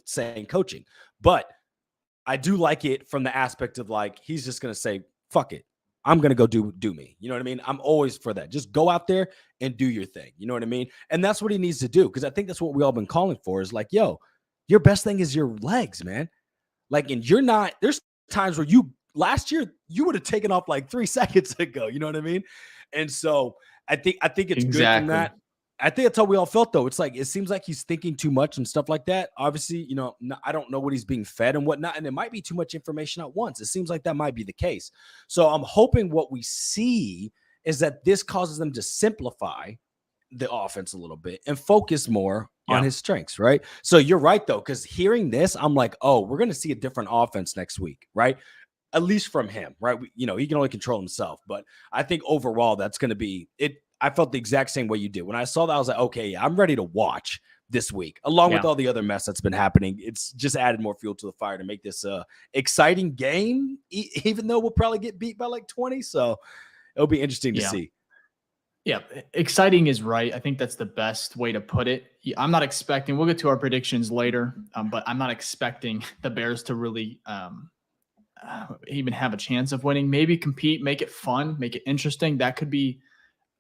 Speaker 2: saying coaching. But I do like it from the aspect of like, he's just going to say, fuck it. I'm going to go do me. You know what I mean? I'm always for that. Just go out there and do your thing. You know what I mean? And that's what he needs to do. Because I think that's what we all been calling for, is like, yo, your best thing is your legs, man. Like, and there's times where last year you would have taken off like 3 seconds ago. You know what I mean? And so I think it's good from that. I think that's how we all felt, though. It's like, it seems like he's thinking too much and stuff like that. Obviously, I don't know what he's being fed and whatnot, and it might be too much information at once. It seems like that might be the case. So I'm hoping what we see is that this causes them to simplify the offense a little bit and focus more on his strengths, right? So you're right, though, because hearing this, I'm like, oh, we're going to see a different offense next week, right? At least from him, right? He can only control himself, but I think overall that's going to be it. I felt the exact same way you did. When I saw that, I was like, okay, I'm ready to watch, this week, along with
Speaker 1: Yeah.
Speaker 2: all the other mess that's been happening. It's just added more fuel to the fire to make this exciting game, even though we'll probably get beat by like 20. So it'll be interesting to see.
Speaker 1: Yeah, exciting is right. I think that's the best way to put it. I'm not expecting, we'll get to our predictions later, but I'm not expecting the Bears to really even have a chance of winning. Maybe compete, make it fun, make it interesting. That could be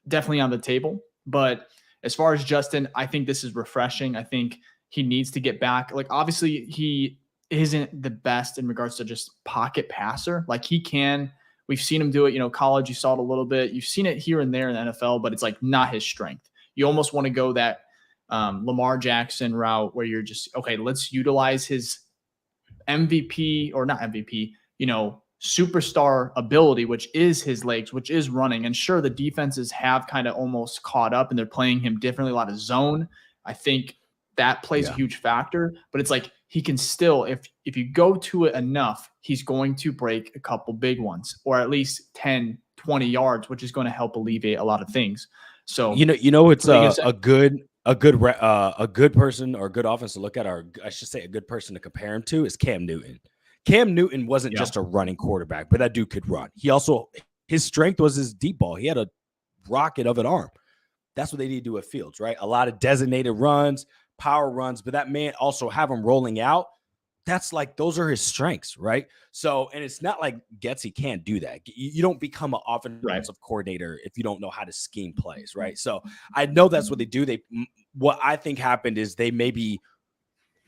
Speaker 1: definitely on the table. But as far as Justin, I think this is refreshing. I think he needs to get back. Like, obviously, he isn't the best in regards to just pocket passer. Like, he can. We've seen him do it, college, you saw it a little bit. You've seen it here and there in the NFL, but it's like not his strength. You almost want to go that Lamar Jackson route where you're just, okay, let's utilize his MVP or not MVP, superstar ability, which is his legs, which is running. And sure, the defenses have kind of almost caught up and they're playing him differently, a lot of zone. I think that plays a huge factor, but it's like he can still, if you go to it enough, he's going to break a couple big ones or at least 10, 20 yards, which is going to help alleviate a lot of things. So,
Speaker 2: it's a good person or a good offense to look at, or I should say a good person to compare him to is Cam Newton. Cam Newton wasn't just a running quarterback, but that dude could run. His strength was his deep ball. He had a rocket of an arm. That's what they need to do at Fields, right? A lot of designated runs, power runs, but that man also have him rolling out. That's like, those are his strengths, right? So, and it's not like Getsy can't do that. You don't become an offensive coordinator if you don't know how to scheme plays, right? So I know that's what they do. What I think happened is they maybe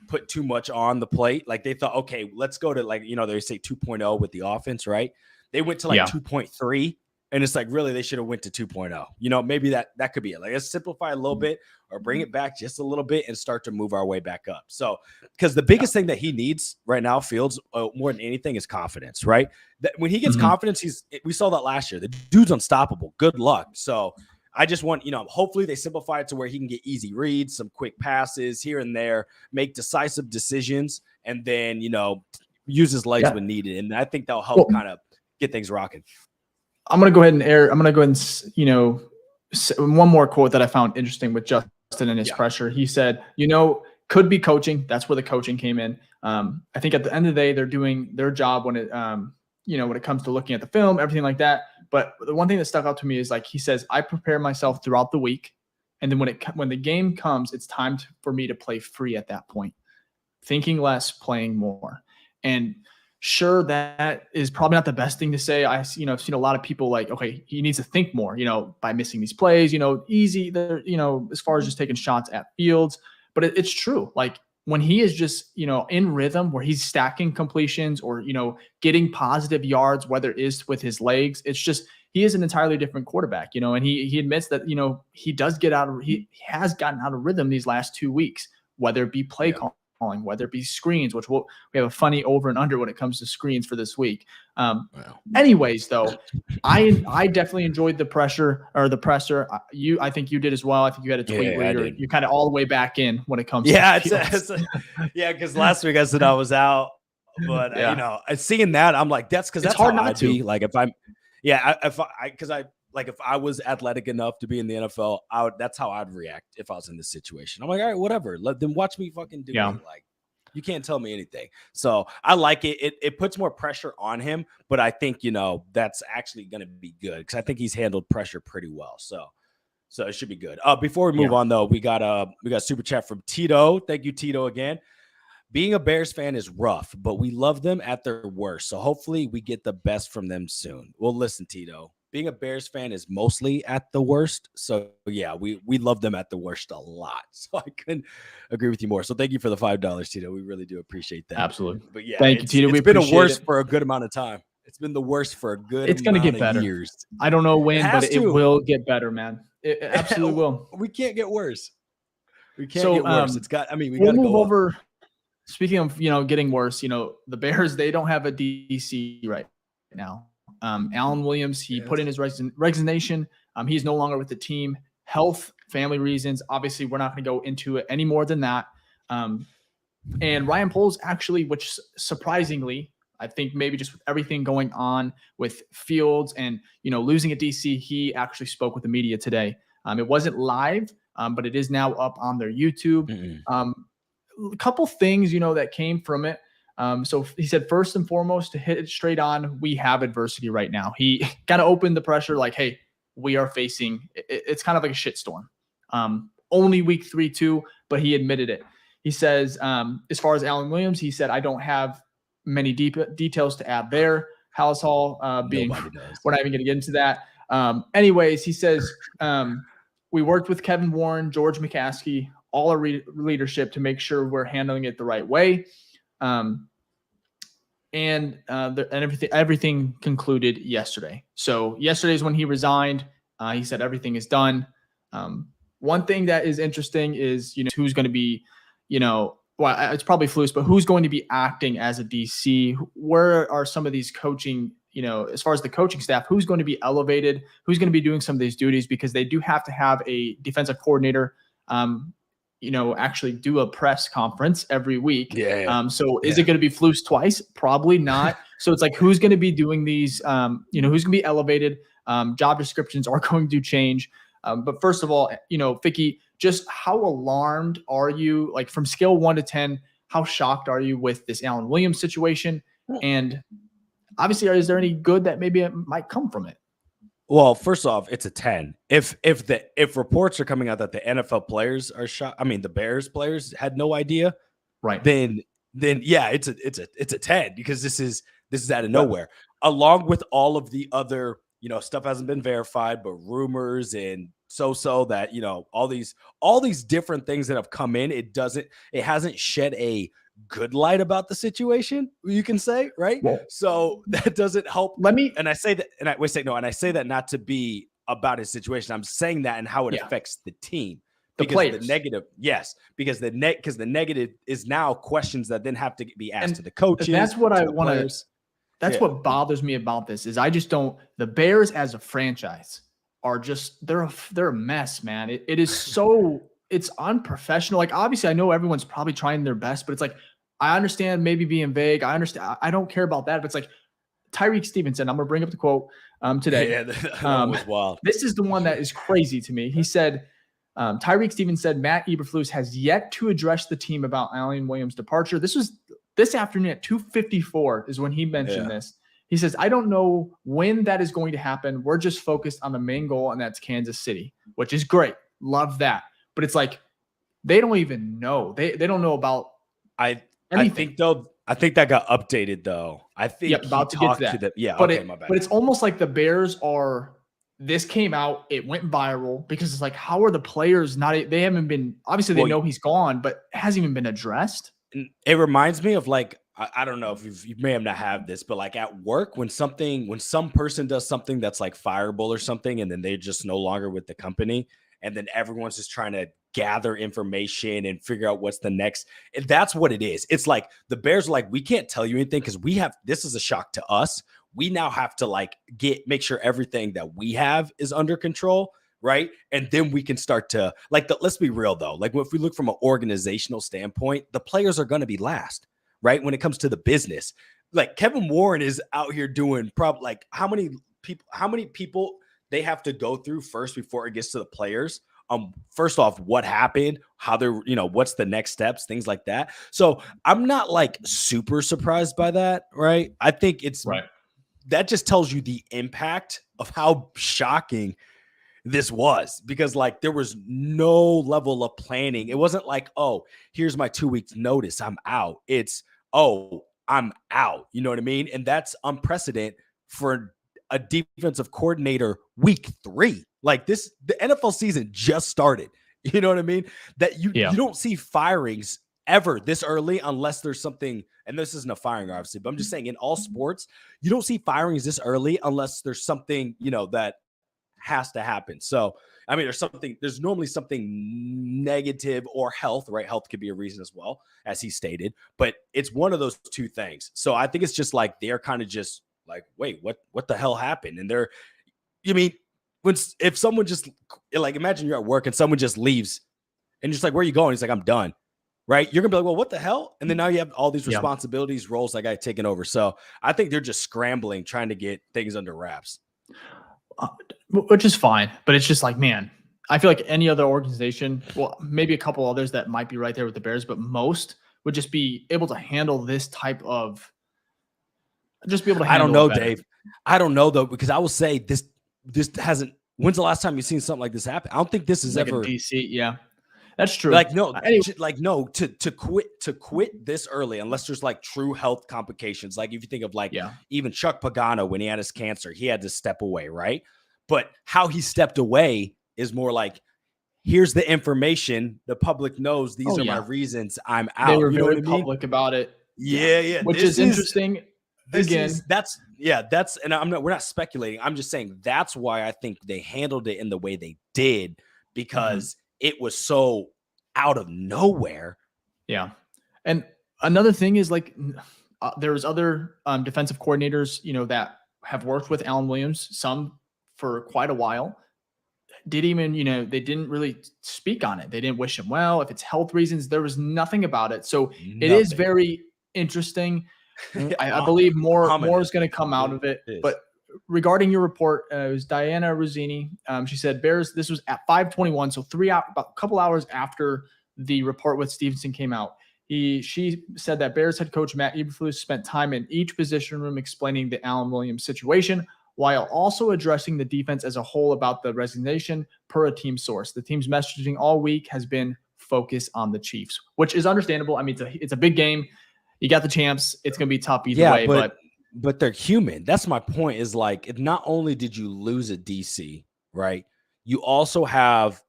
Speaker 2: put too much on the plate. Like they thought, okay, let's go to they say 2.0 with the offense, right? They went to 2.3. And it's like, really, they should have went to 2.0. Maybe that could be it. Like, let's simplify a little bit or bring it back just a little bit and start to move our way back up. So, because the biggest thing that he needs right now, Fields, more than anything, is confidence, right? That when he gets confidence, we saw that last year. The dude's unstoppable. Good luck. So, I just want, hopefully they simplify it to where he can get easy reads, some quick passes here and there, make decisive decisions, and then, use his legs when needed. And I think that'll help kind of get things rocking.
Speaker 1: I'm going to go ahead and one more quote that I found interesting with Justin and his pressure. He said, could be coaching. That's where the coaching came in. I think at the end of the day, they're doing their job when it comes to looking at the film, everything like that. But the one thing that stuck out to me is, like, he says, I prepare myself throughout the week. And then when the game comes, it's time for me to play free at that point. Thinking less, playing more. And sure, that is probably not the best thing to say. I've seen a lot of people like, okay, he needs to think more, by missing these plays, easy there, as far as just taking shots at Fields. But it's true. Like, when he is just, in rhythm where he's stacking completions or, getting positive yards, whether it is with his legs, it's just, he is an entirely different quarterback, and he admits that, he has gotten out of rhythm these last 2 weeks, whether it be play calling, whether it be screens, which we have a funny over and under when it comes to screens for this week. Anyways, though, I definitely enjoyed the presser. I think you did as well. I think you had a tweet where you're kind of all the way back in when it comes to
Speaker 2: because last week I said I was out, but seeing that, I'm like, that's hard not to be. Like, if I was athletic enough to be in the NFL, that's how I'd react if I was in this situation. I'm like, all right, whatever. Let them watch me fucking do it. Like, you can't tell me anything. So I like it. It puts more pressure on him, but I think, that's actually going to be good because I think he's handled pressure pretty well. So it should be good. Before we move on, though, we got a super chat from Tito. Thank you, Tito, again. Being a Bears fan is rough, but we love them at their worst. So hopefully we get the best from them soon. Well, listen, Tito. Being a Bears fan is mostly at the worst. So, yeah, we love them at the worst a lot. So I couldn't agree with you more. So thank you for the $5, Tito. We really do appreciate that.
Speaker 1: Absolutely.
Speaker 2: But, yeah,
Speaker 1: thank you, Tito.
Speaker 2: It's been a worst for a good amount of time. It's been the worst for a good
Speaker 1: It's going to get better.
Speaker 2: Years.
Speaker 1: I don't know when, but it will get better, man. It absolutely will.
Speaker 2: We can't get worse. We can't get worse. We got to
Speaker 1: move
Speaker 2: go
Speaker 1: over. Speaking of, getting worse, the Bears, they don't have a DC right now. Alan Williams, he put in his resignation. He's no longer with the team. Health, family reasons. Obviously, we're not going to go into it any more than that. And Ryan Poles actually, which surprisingly, I think maybe just with everything going on with Fields and, losing at DC, he actually spoke with the media today. It wasn't live, but it is now up on their YouTube. A couple things, that came from it. So he said, first and foremost, to hit it straight on, we have adversity right now. He kind of opened the pressure like, hey, we are facing, it's kind of like a shitstorm. Only week 3-2, but he admitted it. He says, as far as Alan Williams, he said, I don't have many details to add there. Hallis Hall being, we're not even going to get into that. Anyways, he says, we worked with Kevin Warren, George McCaskey, all our leadership to make sure we're handling it the right way. And everything concluded yesterday. So yesterday is when he resigned. He said everything is done. One thing that is interesting is, who's going to be, well, it's probably Flus, but who's going to be acting as a DC? Where are some of these coaching, as far as the coaching staff, who's going to be elevated? Who's going to be doing some of these duties? Because they do have to have a defensive coordinator, actually do a press conference every week. So is it going to be Flus twice? Probably not. So it's like, who's going to be doing these, who's going to be elevated? Job descriptions are going to change. But first of all, Ficky, just how alarmed are you? Like from scale 1 to 10, how shocked are you with this Alan Williams situation? And obviously, is there any good that maybe it might come from it?
Speaker 2: Well, first off, it's a 10. If reports are coming out that the NFL players are shocked, the Bears players had no idea,
Speaker 1: right?
Speaker 2: Then yeah, it's a 10 because this is out of nowhere. Along with all of the other, stuff hasn't been verified, but rumors and so that, all these different things that have come in, it hasn't shed a good light about the situation, you can say, right?
Speaker 1: Well,
Speaker 2: so that doesn't help. I say that not to be about his situation. I'm saying that and how it affects the team. Because the negative, yes, because the negative is now questions that then have to be asked to the coaches.
Speaker 1: That's what I want to. That's what bothers me about this is I just don't. The Bears as a franchise are just they're a mess, man. It is so it's unprofessional. Like obviously, I know everyone's probably trying their best, but it's like I understand maybe being vague. I understand. I don't care about that. But it's like Tyreek Stevenson. I'm gonna bring up the quote today.
Speaker 2: Yeah, that was wild.
Speaker 1: This is the one that is crazy to me. He said. Tyreek Stevens said Matt Eberflus has yet to address the team about Alan Williams' departure. This was this afternoon at 2:54 is when he mentioned this. He says, I don't know when that is going to happen. We're just focused on the main goal, and that's Kansas City, which is great. Love that. But it's like they don't even know. They don't know about
Speaker 2: anything. I think that got updated though. I think
Speaker 1: about to get to that. My bad. But it's almost like the Bears are. This came out, it went viral because it's like, how are the players they haven't been, obviously they know he's gone, but it hasn't even been addressed.
Speaker 2: It reminds me of like, I don't know if you may have not had this, but like at work, when some person does something that's like fireable or something, and then they're just no longer with the company, and then everyone's just trying to gather information and figure out what's the next. That's what it is. It's like the Bears are like, we can't tell you anything because this is a shock to us. We now have to make sure everything that we have is under control, right? And then we can start to let's be real though. Like if we look from an organizational standpoint, the players are going to be last, right? When it comes to the business, like Kevin Warren is out here doing how many people they have to go through first before it gets to the players. First off, what happened, how they're, what's the next steps, things like that. So I'm not super surprised by that, right? I think it's right. That just tells you the impact of how shocking this was because there was no level of planning. It wasn't like, oh, here's my 2 weeks notice, I'm out. It's, oh, I'm out. You know what I mean? And that's unprecedented for a defensive coordinator week 3. The NFL season just started. You know what I mean? That you don't see firings ever this early unless there's something, and this isn't a firing obviously, but I'm just saying in all sports, you don't see firings this early unless there's something, that has to happen. So, there's normally something negative or health, right? Health could be a reason as well, as he stated, but it's one of those two things. So I think it's just they're kind of just wait, what the hell happened? And if someone just imagine you're at work and someone just leaves and you're just where are you going? He's like, I'm done. Right. You're gonna be like, well, what the hell? And then now you have all these responsibilities, roles that got taken over. So I think they're just scrambling, trying to get things under wraps.
Speaker 1: Which is fine. But it's just man, I feel like any other organization, well, maybe a couple others that might be right there with the Bears, but most would just be able to handle this type of, just be able to
Speaker 2: I
Speaker 1: handle
Speaker 2: don't know,
Speaker 1: it better.
Speaker 2: Dave. I don't know though, because I will say this hasn't. When's the last time you've seen something like this happen? I don't think this is
Speaker 1: Like
Speaker 2: ever
Speaker 1: a DC. Yeah, that's true.
Speaker 2: like no,
Speaker 1: Anyway,
Speaker 2: to quit this early unless there's like true health complications. Like if you think of like
Speaker 1: yeah,
Speaker 2: even Chuck Pagano when he had his cancer, he had to step away, right? But how he stepped away is more like, here's the information. The public knows these are my reasons. I'm out.
Speaker 1: they were
Speaker 2: You know
Speaker 1: very
Speaker 2: what I mean?
Speaker 1: public about it.
Speaker 2: Yeah.
Speaker 1: Which
Speaker 2: This
Speaker 1: is interesting. Again,
Speaker 2: and we're not speculating. I'm just saying that's why I think they handled it in the way they did, because it was so out of nowhere.
Speaker 1: Yeah. And another thing is like there's other defensive coordinators, that have worked with Alan Williams, some for quite a while. They didn't really speak on it. They didn't wish him well. If it's health reasons, there was nothing about it. So it is very interesting. I believe more is going to come out of it. But regarding your report, it was Diana Rossini. She said Bears. This was at 5:21, so about a couple hours after the report with Stevenson came out. She said that Bears head coach Matt Eberflus spent time in each position room explaining the Alan Williams situation, while also addressing the defense as a whole about the resignation, per a team source. The team's messaging all week has been focus on the Chiefs, which is understandable. I mean, it's a big game. You got the champs. It's going to be tough either way.
Speaker 2: But they're human. That's my point, is like, not only did you lose at DC, right? You also have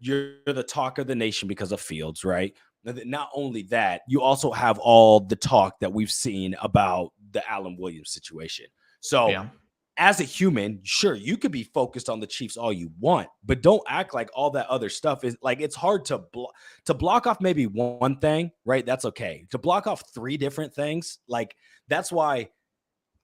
Speaker 2: you're the talk of the nation because of Fields, right? Not only that, you also have all the talk that we've seen about the Alan Williams situation. So as a human, sure, you could be focused on the Chiefs all you want, but don't act like all that other stuff is like, it's hard to block off maybe one thing, right? That's okay. To block off 3 different things, like, that's why,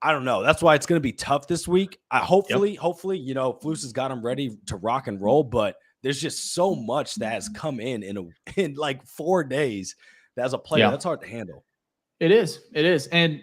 Speaker 2: I don't know. That's why it's going to be tough this week. Hopefully, Flus has got him ready to rock and roll, but there's just so much that has come in like 4 days that, as a player, that's hard to handle.
Speaker 1: It is. And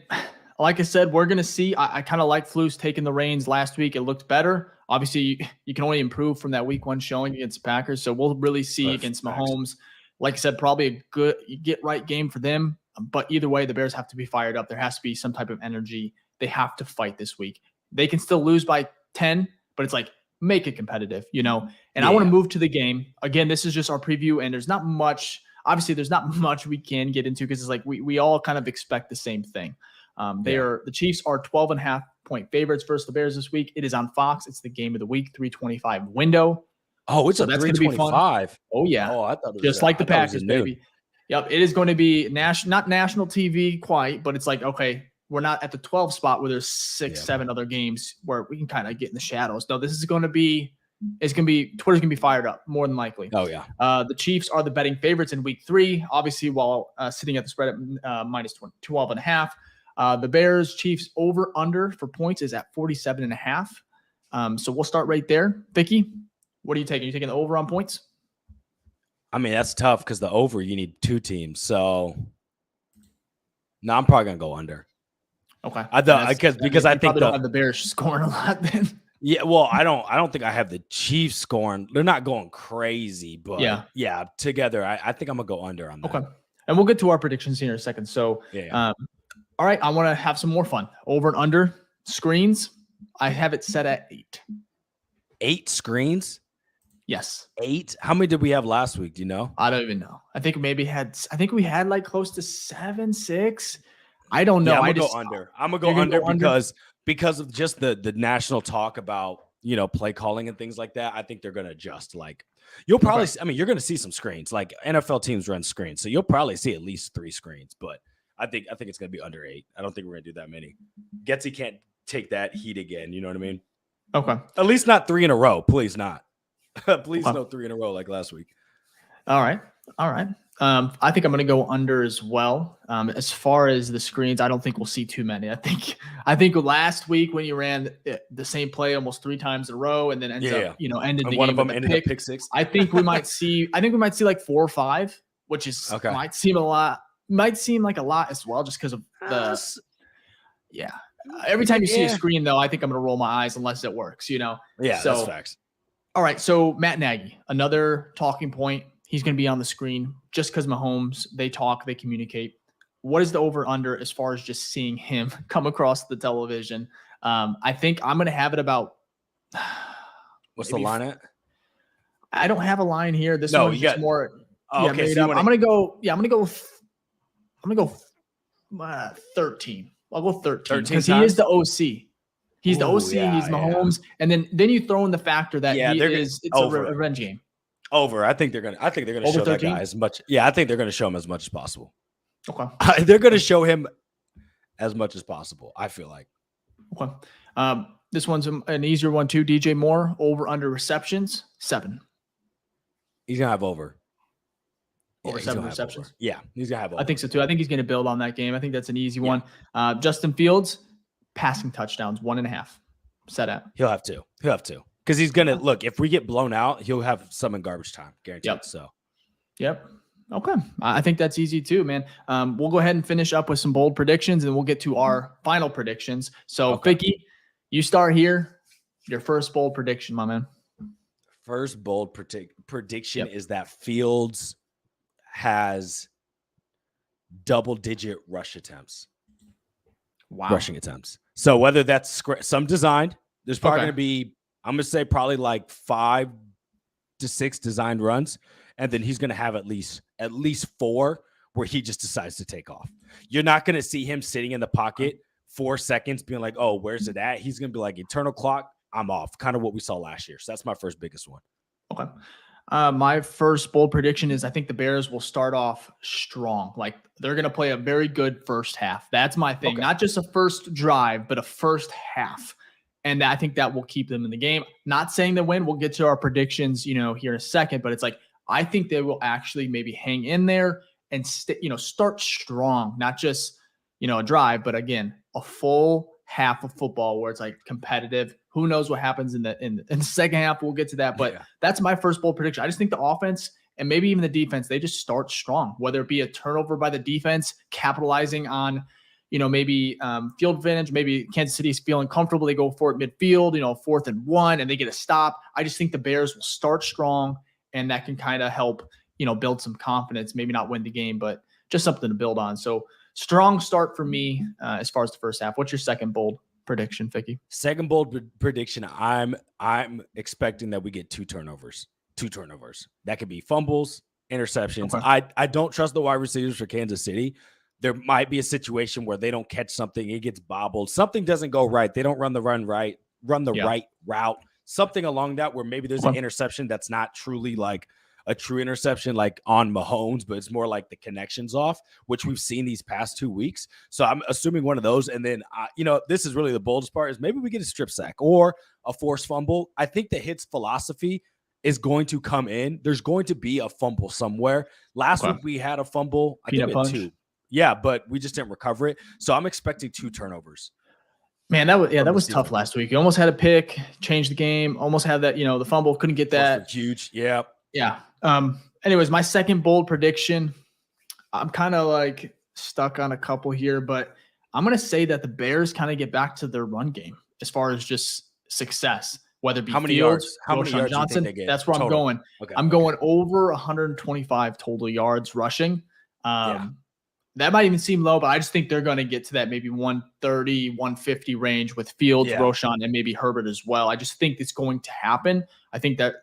Speaker 1: like I said, we're going to see. I kind of like Flus taking the reins last week. It looked better. Obviously, you can only improve from that week 1 showing against the Packers. So we'll really see against Mahomes. Like I said, probably a good get-right game for them. But either way, the Bears have to be fired up. There has to be some type of energy. They have to fight this week. They can still lose by 10, but it's like, make it competitive, And I want to move to the game. Again, this is just our preview, and there's not much. Obviously, there's not much we can get into because it's like we all kind of expect the same thing. The Chiefs are 12.5-point favorites versus the Bears this week. It is on Fox. It's the game of the week, 3:25 window.
Speaker 2: Oh, it's
Speaker 1: so
Speaker 2: a
Speaker 1: that's going to be fun. Oh yeah.
Speaker 2: Oh, I thought it was
Speaker 1: just like the Packers, baby. Yep, it is going to be not national TV quite, but it's like, okay, we're not at the 12 spot where there's 6-7 other games where we can kind of get in the shadows. No, this is going to be. It's going to be Twitter's going to be fired up more than likely.
Speaker 2: Oh yeah.
Speaker 1: The Chiefs are the betting favorites in week 3, obviously, while sitting at the spread at minus 12.5. The Bears Chiefs over under for points is at 47.5. So we'll start right there. Ficky, what are you taking? Are you taking the over on points?
Speaker 2: I mean, that's tough because the over, you need 2 teams. So no, I'm probably gonna go under.
Speaker 1: Okay.
Speaker 2: Because I think
Speaker 1: don't have the Bears scoring a lot then.
Speaker 2: Yeah, well, I don't think I have the Chiefs scoring. They're not going crazy, but yeah, together, I think I'm gonna go under on that.
Speaker 1: Okay. And we'll get to our predictions here in a second. So all right, I want to have some more fun. Over and under screens. I have it set at 8.
Speaker 2: 8 screens?
Speaker 1: Yes.
Speaker 2: 8? How many did we have last week? Do you know?
Speaker 1: I don't even know. I think we had like close to 7, 6. I don't know.
Speaker 2: Yeah, I'm gonna go under. I'm gonna go under because of just the national talk about, play calling and things like that. I think they're gonna adjust. Like, you'll probably you're gonna see some screens. Like, NFL teams run screens, so you'll probably see at least 3 screens, but I think it's gonna be under 8. I don't think we're gonna do that many. Getsy can't take that heat again. You know what I mean?
Speaker 1: Okay.
Speaker 2: At least not 3 in a row. Please not. Please no 3 in a row like last week.
Speaker 1: All right. I think I'm going to go under as well. As far as the screens, I don't think we'll see too many. I think last week when you ran the same play almost 3 times in a row and then ended the
Speaker 2: one
Speaker 1: game
Speaker 2: of them ended up pick 6.
Speaker 1: I think we might see like 4 or 5, which is might seem a lot. Might seem like a lot as well, just because of the Every time you see a screen, though, I think I'm going to roll my eyes unless it works.
Speaker 2: Yeah,
Speaker 1: so,
Speaker 2: that's facts.
Speaker 1: All right, so Matt Nagy, another talking point. He's going to be on the screen just because Mahomes, they talk, they communicate. What is the over-under as far as just seeing him come across the television? I think I'm going to have it about.
Speaker 2: What's the line at?
Speaker 1: I don't have a line here. This
Speaker 2: No,
Speaker 1: one's
Speaker 2: you
Speaker 1: just
Speaker 2: got-
Speaker 1: more.
Speaker 2: Oh,
Speaker 1: Yeah,
Speaker 2: okay,
Speaker 1: made
Speaker 2: so you
Speaker 1: up.
Speaker 2: wanna-
Speaker 1: I'm gonna go. Yeah, I'm gonna go 13. I'll go 13
Speaker 2: 13
Speaker 1: because he is
Speaker 2: times?
Speaker 1: the OC. He's the
Speaker 2: Ooh,
Speaker 1: OC.
Speaker 2: yeah,
Speaker 1: He's Mahomes, and then you throw in the factor that
Speaker 2: Yeah,
Speaker 1: he
Speaker 2: they're
Speaker 1: is. It's
Speaker 2: over.
Speaker 1: a revenge game.
Speaker 2: Over. I think they're gonna
Speaker 1: Over
Speaker 2: show that
Speaker 1: 13?
Speaker 2: guy as much. Yeah, I think they're gonna show him as much as possible.
Speaker 1: Okay.
Speaker 2: They're gonna show him as much as possible. I feel like.
Speaker 1: Okay. This one's an easier one too. DJ Moore over under receptions 7.
Speaker 2: He's gonna have over.
Speaker 1: Over
Speaker 2: he's
Speaker 1: 7
Speaker 2: gonna have over.
Speaker 1: receptions.
Speaker 2: Yeah, he's gonna have over.
Speaker 1: I think so too. I think he's going to build on that game. I think that's an easy
Speaker 2: Yeah.
Speaker 1: one. Justin Fields passing touchdowns 1.5 set at.
Speaker 2: He'll have to. Because he's gonna look. If we get blown out, he'll have some in garbage time, guaranteed.
Speaker 1: Yep.
Speaker 2: So.
Speaker 1: Yep. Okay. I think that's easy too, man. We'll go ahead and finish up with some bold predictions and we'll get to our final predictions. So,
Speaker 2: Okay.
Speaker 1: Ficky, you start here. Your first bold prediction, my man.
Speaker 2: First bold prediction
Speaker 1: Yep.
Speaker 2: is that Fields has double-digit rushing attempts. So whether that's some designed, there's probably
Speaker 1: Okay.
Speaker 2: going to be, I'm going to say probably like 5 to 6 designed runs, and then he's going to have at least 4 where he just decides to take off. You're not going to see him sitting in the pocket 4 seconds being like, oh, where's it at? He's going to be like, eternal clock, I'm off. Kind of what we saw last year. So that's my first biggest one.
Speaker 1: Okay. My first bold prediction is I think the Bears will start off strong. Like they're going to play a very good first half. That's my thing.
Speaker 2: Okay.
Speaker 1: Not just a first drive, but a first half. And I think that will keep them in the game. Not saying they win. We'll get to our predictions, here in a second, but it's like, I think they will actually maybe hang in there and start strong, not just, a drive, but again, a full half of football where it's like competitive. Who knows what happens in the second half? We'll get to that, but that's my first bold prediction. I just think the offense and maybe even the defense, they just start strong, whether it be a turnover by the defense, capitalizing on, maybe field advantage, maybe Kansas City's feeling comfortable. They go for it midfield, 4th and 1, and they get a stop. I just think the Bears will start strong, and that can kind of help, build some confidence, maybe not win the game, but just something to build on. So strong start for me as far as the first half. What's your second bold prediction, Ficky?
Speaker 2: Second bold prediction, I'm expecting that we get 2 turnovers. 2 turnovers. That could be fumbles, interceptions.
Speaker 1: Okay.
Speaker 2: I don't trust the wide receivers for Kansas City. There might be a situation where they don't catch something, it gets bobbled, something doesn't go right, they don't run the right route, something along that where maybe there's an interception that's not truly like a true interception like on Mahomes, but it's more like the connection's off, which we've seen these past 2 weeks. So I'm assuming one of those. And then, this is really the boldest part is maybe we get a strip sack or a forced fumble. I think the hits philosophy is going to come in. There's going to be a fumble somewhere. Last week we had a fumble. I think we had 2. Yeah, but we just didn't recover it. So I'm expecting 2 turnovers.
Speaker 1: Man, that was tough last week. You almost had a pick, changed the game, almost had that, the fumble, couldn't get that.
Speaker 2: Huge. Yeah.
Speaker 1: Yeah. Anyways, my second bold prediction, I'm kind of like stuck on a couple here, but I'm going to say that the Bears kind of get back to their run game as far as just success, whether it be
Speaker 2: how many
Speaker 1: Fields,
Speaker 2: yards? How many yards
Speaker 1: Johnson.
Speaker 2: do you think they get
Speaker 1: That's where
Speaker 2: total?
Speaker 1: I'm going.
Speaker 2: Okay.
Speaker 1: I'm going over 125 total yards rushing. That might even seem low, but I just think they're going to get to that maybe 130, 150 range with Fields, Roschon, and maybe Herbert as well. I just think it's going to happen. I think that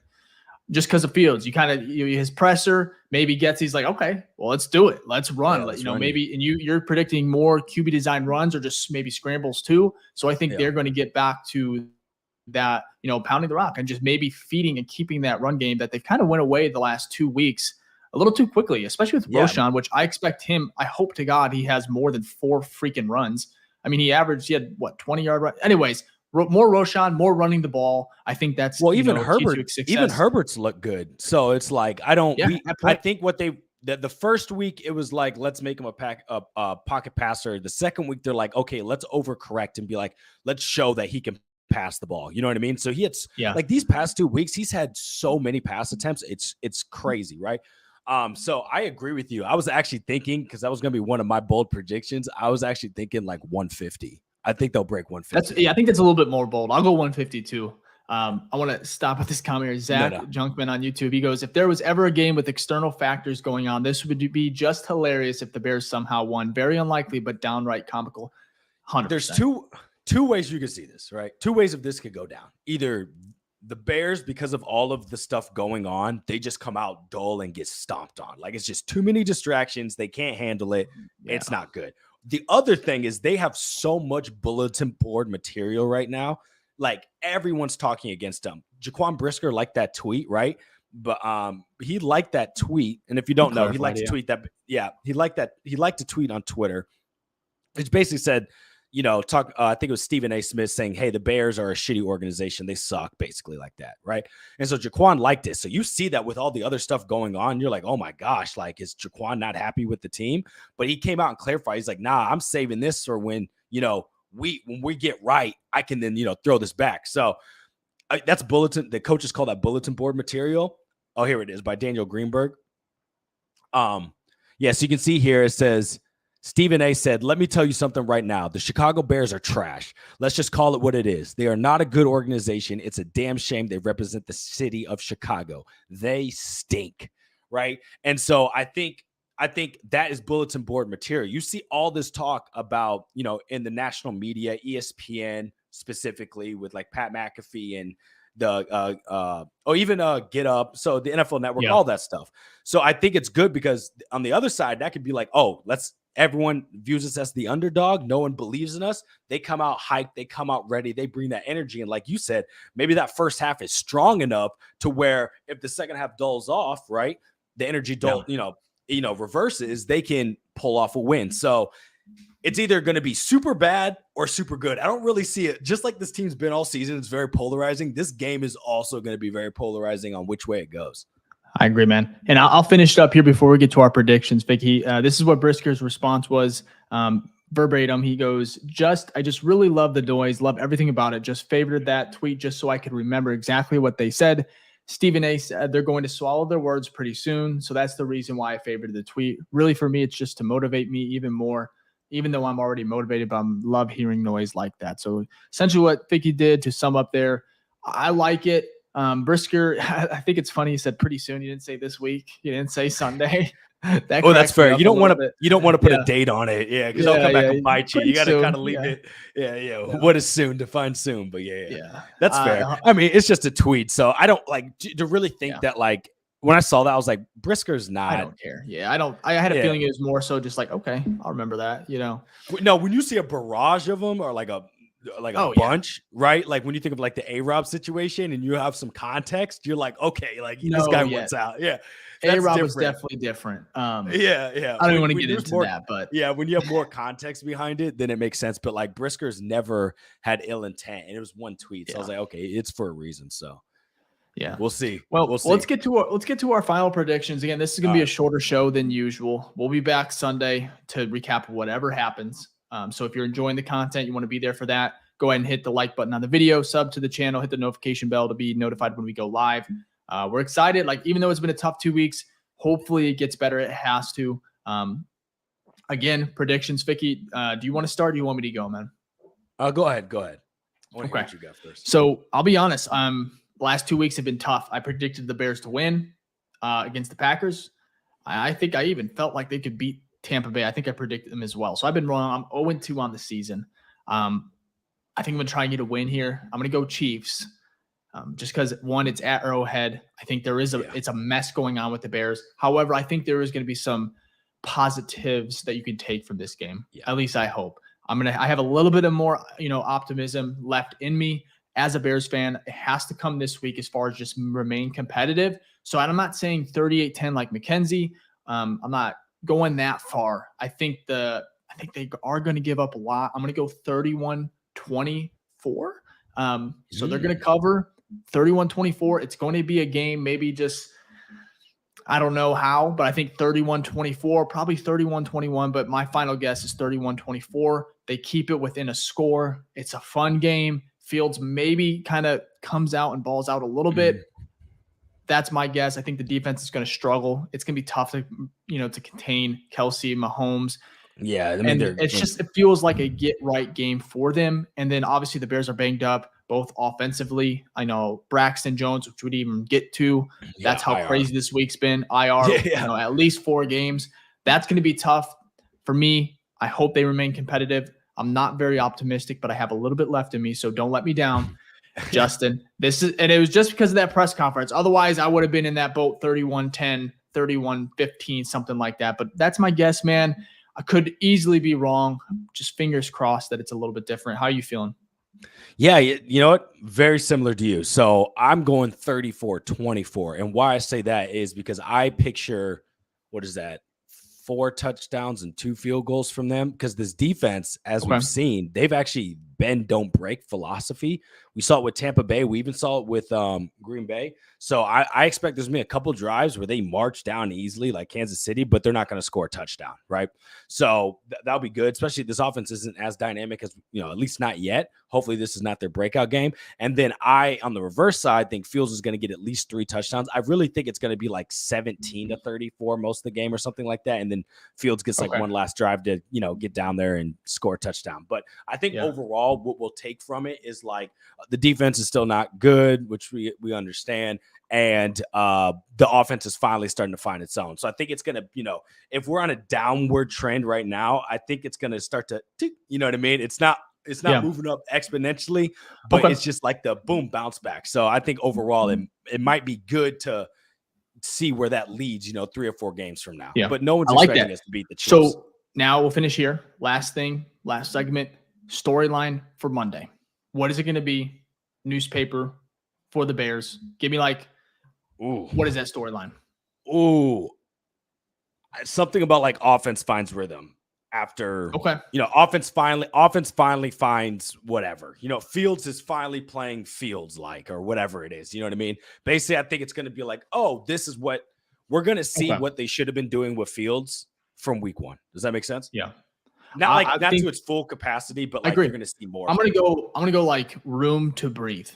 Speaker 1: just because of Fields, you kind of his presser maybe gets. He's like, okay, well, let's do it. Let's run. Maybe, and you're predicting more QB design runs or just maybe scrambles too. So I think they're going to get back to that, pounding the rock and just maybe feeding and keeping that run game that they've kind of went away the last 2 weeks a little too quickly, especially with Roschon, which I expect him. I hope to God he has more than 4 freaking runs. I mean, he had what 20-yard run. Anyways. More Roschon, more running the ball. I think that's
Speaker 2: even Herbert's look good. So it's like I think what the first week it was like let's make him a pocket passer. The second week they're like okay, let's overcorrect and be like let's show that he can pass the ball. You know what I mean? So he hits like these past 2 weeks he's had so many pass attempts. It's crazy, right? So I agree with you. I was actually thinking because that was going to be one of my bold predictions. I was actually thinking like 150. I think they'll break 150.
Speaker 1: I think that's a little bit more bold. I'll go 152. I want to stop at this comment here.
Speaker 2: No,
Speaker 1: Zach
Speaker 2: no.
Speaker 1: Junkman on YouTube. He goes, if there was ever a game with external factors going on, this would be just hilarious if the Bears somehow won. Very unlikely, but downright comical. 100%.
Speaker 2: There's two ways you can see this, right? Two ways of this could go down. Either the Bears, because of all of the stuff going on, they just come out dull and get stomped on. Like, it's just too many distractions. They can't handle it.
Speaker 1: Yeah.
Speaker 2: It's not good. The other thing is they have so much bulletin board material right now. Like, everyone's talking against them. Jaquan Brisker liked that tweet, right? But he liked that tweet. And if you don't know, he liked to tweet that. Yeah, he liked that. He liked to tweet on Twitter. It basically said, I think it was Stephen A. Smith saying, hey, the Bears are a shitty organization. They suck, basically like that, right? And so Jaquan liked it. So you see that with all the other stuff going on, you're like, oh my gosh, like, is Jaquan not happy with the team? But he came out and clarified. He's like, nah, I'm saving this for when, when we get right, I can then, throw this back. So that's bulletin. The coaches call that bulletin board material. Oh, here it is by Daniel Greenberg. So you can see here, it says, Stephen A. said, let me tell you something right now. The Chicago Bears are trash. Let's just call it what it is. They are not a good organization. It's a damn shame they represent the city of Chicago. They stink, right? And so I think that is bulletin board material. You see all this talk about, in the national media, ESPN specifically with like Pat McAfee and Get Up. So the NFL Network, all that stuff. So I think it's good because on the other side, that could be like, everyone views us as the underdog. No one believes in us. They come out hyped. They come out ready. They bring that energy. And like you said, maybe that first half is strong enough to where if the second half dulls off, right, the energy reverses, they can pull off a win. So it's either going to be super bad or super good. I don't really see it. Just like this team's been all season, it's very polarizing. This game is also going to be very polarizing on which way it goes.
Speaker 1: I agree, man. And I'll finish it up here before we get to our predictions, Ficky. This is what Brisker's response was, verbatim. He goes, I just really love the noise, love everything about it. Just favored that tweet just so I could remember exactly what they said. Stephen A. said they're going to swallow their words pretty soon. So that's the reason why I favored the tweet. Really, for me, it's just to motivate me even more, even though I'm already motivated, but I love hearing noise like that. So essentially what Ficky did to sum up there, I like it. Brisker, I think it's funny. He said pretty soon. You didn't say this week. You didn't say Sunday.
Speaker 2: That's fair. You don't want to put a date on it. Yeah. Cause they'll come back and bite you. You got to kind of leave it. Yeah. What is soon? Define soon, but yeah. That's fair. I mean, it's just a tweet. So I don't like to really think that, like, when I saw that, I was like, Brisker's not.
Speaker 1: I don't care. Yeah. I had a feeling it was more so just like, okay, I'll remember that,
Speaker 2: No, when you see a barrage of them or like a bunch, right? Like when you think of like the A-Rob situation and you have some context, you're like, okay, like this guy wants out. Yeah.
Speaker 1: A-Rob was definitely different.
Speaker 2: Yeah.
Speaker 1: I don't even want to get into that, but
Speaker 2: yeah, when you have more context behind it, then it makes sense. But like Brisker's never had ill intent, and it was one tweet. So I was like, okay, it's for a reason. So
Speaker 1: yeah,
Speaker 2: we'll see.
Speaker 1: Well, let's get to our final predictions. Again, this is going to be a shorter show than usual. We'll be back Sunday to recap whatever happens. So if you're enjoying the content, you want to be there for that, go ahead and hit the like button on the video, sub to the channel, hit the notification bell to be notified when we go live. We're excited. Like, even though it's been a tough 2 weeks, hopefully it gets better. It has to. Again, predictions. Ficky, do you want to start? Or do you want me to go, man?
Speaker 2: Go ahead. I want to hear what you got first.
Speaker 1: So I'll be honest. The last 2 weeks have been tough. I predicted the Bears to win against the Packers. I think I even felt like they could beat Tampa Bay. I think I predicted them as well. So I've been wrong. I'm 0-2 on the season. I think I'm going to try and get a win here. I'm going to go Chiefs. Just because, one, it's at Arrowhead. I think it's a mess going on with the Bears. However, I think there is going to be some positives that you can take from this game. Yeah. At least I hope. I have a little bit of more, optimism left in me as a Bears fan. It has to come this week as far as just remain competitive. So I'm not saying 38-10 like Mackenzie. I'm not going that far. I think they are going to give up a lot. I'm going to go 31-24. So they're going to cover 31-24. It's going to be a game, maybe just, I don't know how, but I think 31-24, probably 31-21, but my final guess is 31-24. They keep it within a score. It's a fun game. Fields maybe kind of comes out and balls out a little bit. That's my guess. I think the defense is going to struggle. It's going to be tough to, to contain Kelsey, Mahomes.
Speaker 2: Yeah. I mean,
Speaker 1: it feels like a get right game for them. And then obviously the Bears are banged up, both offensively. I know Braxton Jones, which we'd even get to. That's how
Speaker 2: IR.
Speaker 1: crazy this week's been. IR,
Speaker 2: Yeah.
Speaker 1: at least 4 games. That's going to be tough for me. I hope they remain competitive. I'm not very optimistic, but I have a little bit left in me, so don't let me down. Justin, and it was just because of that press conference. Otherwise, I would have been in that boat 31-10, 31-15, something like that. But that's my guess, man. I could easily be wrong. Just fingers crossed that it's a little bit different. How are you feeling?
Speaker 2: Yeah, you know what? Very similar to you. So I'm going 34-24. And why I say that is because I picture, what is that? 4 touchdowns and 2 field goals from them, because this defense, as we've seen, they've actually bend don't break philosophy. We saw it with Tampa Bay. We even saw it with Green Bay. So I expect there's going to be a couple drives where they march down easily like Kansas City, but they're not going to score a touchdown, right? So that'll be good, especially this offense isn't as dynamic as, at least not yet. Hopefully this is not their breakout game. And then on the reverse side, think Fields is going to get at least 3 touchdowns. I really think it's going to be like 17-34 most of the game or something like that. And then Fields gets like one last drive to, get down there and score a touchdown. But I think overall what we'll take from it is like the defense is still not good, which we understand. And the offense is finally starting to find its own. So I think it's going to, if we're on a downward trend right now, I think it's going to start to, you know what I mean? It's not moving up exponentially, but it's just like the boom bounce back. So I think overall it might be good to see where that leads, 3 or 4 games from now.
Speaker 1: Yeah.
Speaker 2: But no one's expecting us to beat the Chiefs.
Speaker 1: So now we'll finish here. Last segment, storyline for Monday. What is it going to be? Newspaper for the Bears. Give me what is that storyline?
Speaker 2: Ooh, something about like offense finds rhythm after, offense finally finds whatever, Fields is finally playing Fields or whatever it is. You know what I mean? Basically, I think it's going to be like, oh, this is what we're going to see what they should have been doing with Fields from week 1. Does that make sense?
Speaker 1: Yeah.
Speaker 2: Not to its full capacity, but like you're going to see more.
Speaker 1: I'm going to go like room to breathe,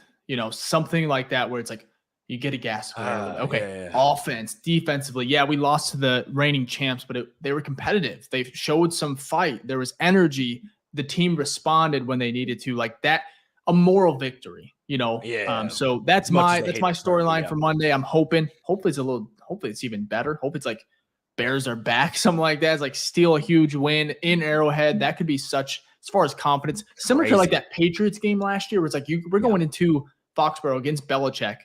Speaker 1: something like that where it's like, you get a gas. Offense, defensively. Yeah, we lost to the reigning champs, but they were competitive. They showed some fight. There was energy. The team responded when they needed to. Like that, a moral victory, So that's my storyline for Monday. I'm hoping. Hopefully it's even better. Hope it's like Bears are back, something like that. It's like steal a huge win in Arrowhead. That could be such, as far as confidence, similar to like that Patriots game last year, where it's like we're going into Foxborough against Belichick.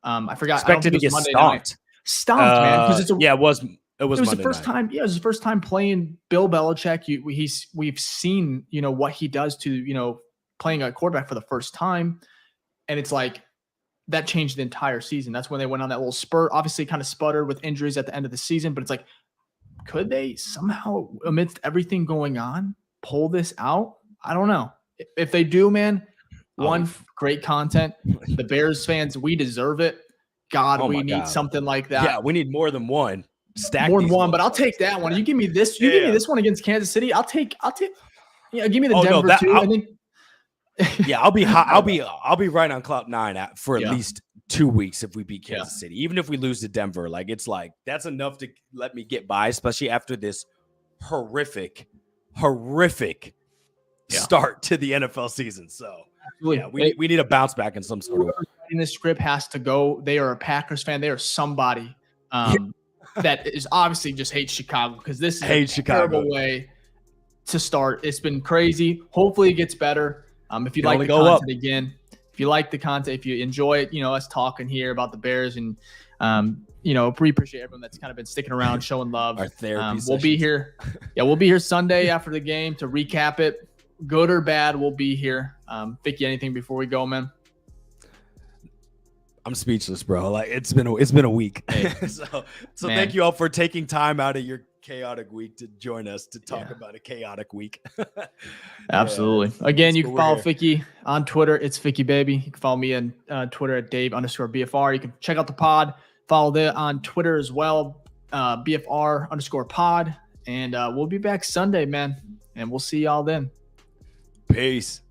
Speaker 1: I forgot.
Speaker 2: Expected to get stomped,
Speaker 1: man. Because
Speaker 2: it was
Speaker 1: the first time. Yeah, it was his first time playing Bill Belichick. We've seen what he does to playing a quarterback for the first time, and it's like that changed the entire season. That's when they went on that little spurt. Obviously, kind of sputtered with injuries at the end of the season, but it's like, could they somehow, amidst everything going on, pull this out? I don't know. If they do, man. Great content. The Bears fans, we deserve it. We need something like that.
Speaker 2: Yeah, we need more than one. Stack
Speaker 1: more than one, but I'll take that one. You give me this. You give me this one against Kansas City. I'll take. Yeah, give me the Denver too.
Speaker 2: Yeah, I'll be right on cloud 9 for at least 2 weeks if we beat Kansas City. Even if we lose to Denver, it's like that's enough to let me get by, especially after this horrific start to the NFL season. So. Yeah, we need a bounce back in some sort of way.
Speaker 1: In this script has to go. They are a Packers fan. They are somebody that is obviously just hates Chicago, because this is a terrible way to start. It's been crazy. Hopefully it gets better. If you like the content again, if you like the content, if you enjoy it, us talking here about the Bears, and we appreciate everyone that's kind of been sticking around, showing love.
Speaker 2: Our therapy
Speaker 1: we'll be here. Yeah, we'll be here Sunday after the game to recap it. Good or bad, we'll be here. Ficky, anything before we go, man?
Speaker 2: I'm speechless, bro. It's been a week. so thank you all for taking time out of your chaotic week to join us to talk about a chaotic week.
Speaker 1: Absolutely. Again, you can follow Ficky on Twitter. It's Ficky Baby. You can follow me on Twitter at Dave_BFR. You can check out the pod. Follow that on Twitter as well. BFR_pod. And we'll be back Sunday, man. And we'll see y'all then.
Speaker 2: Peace.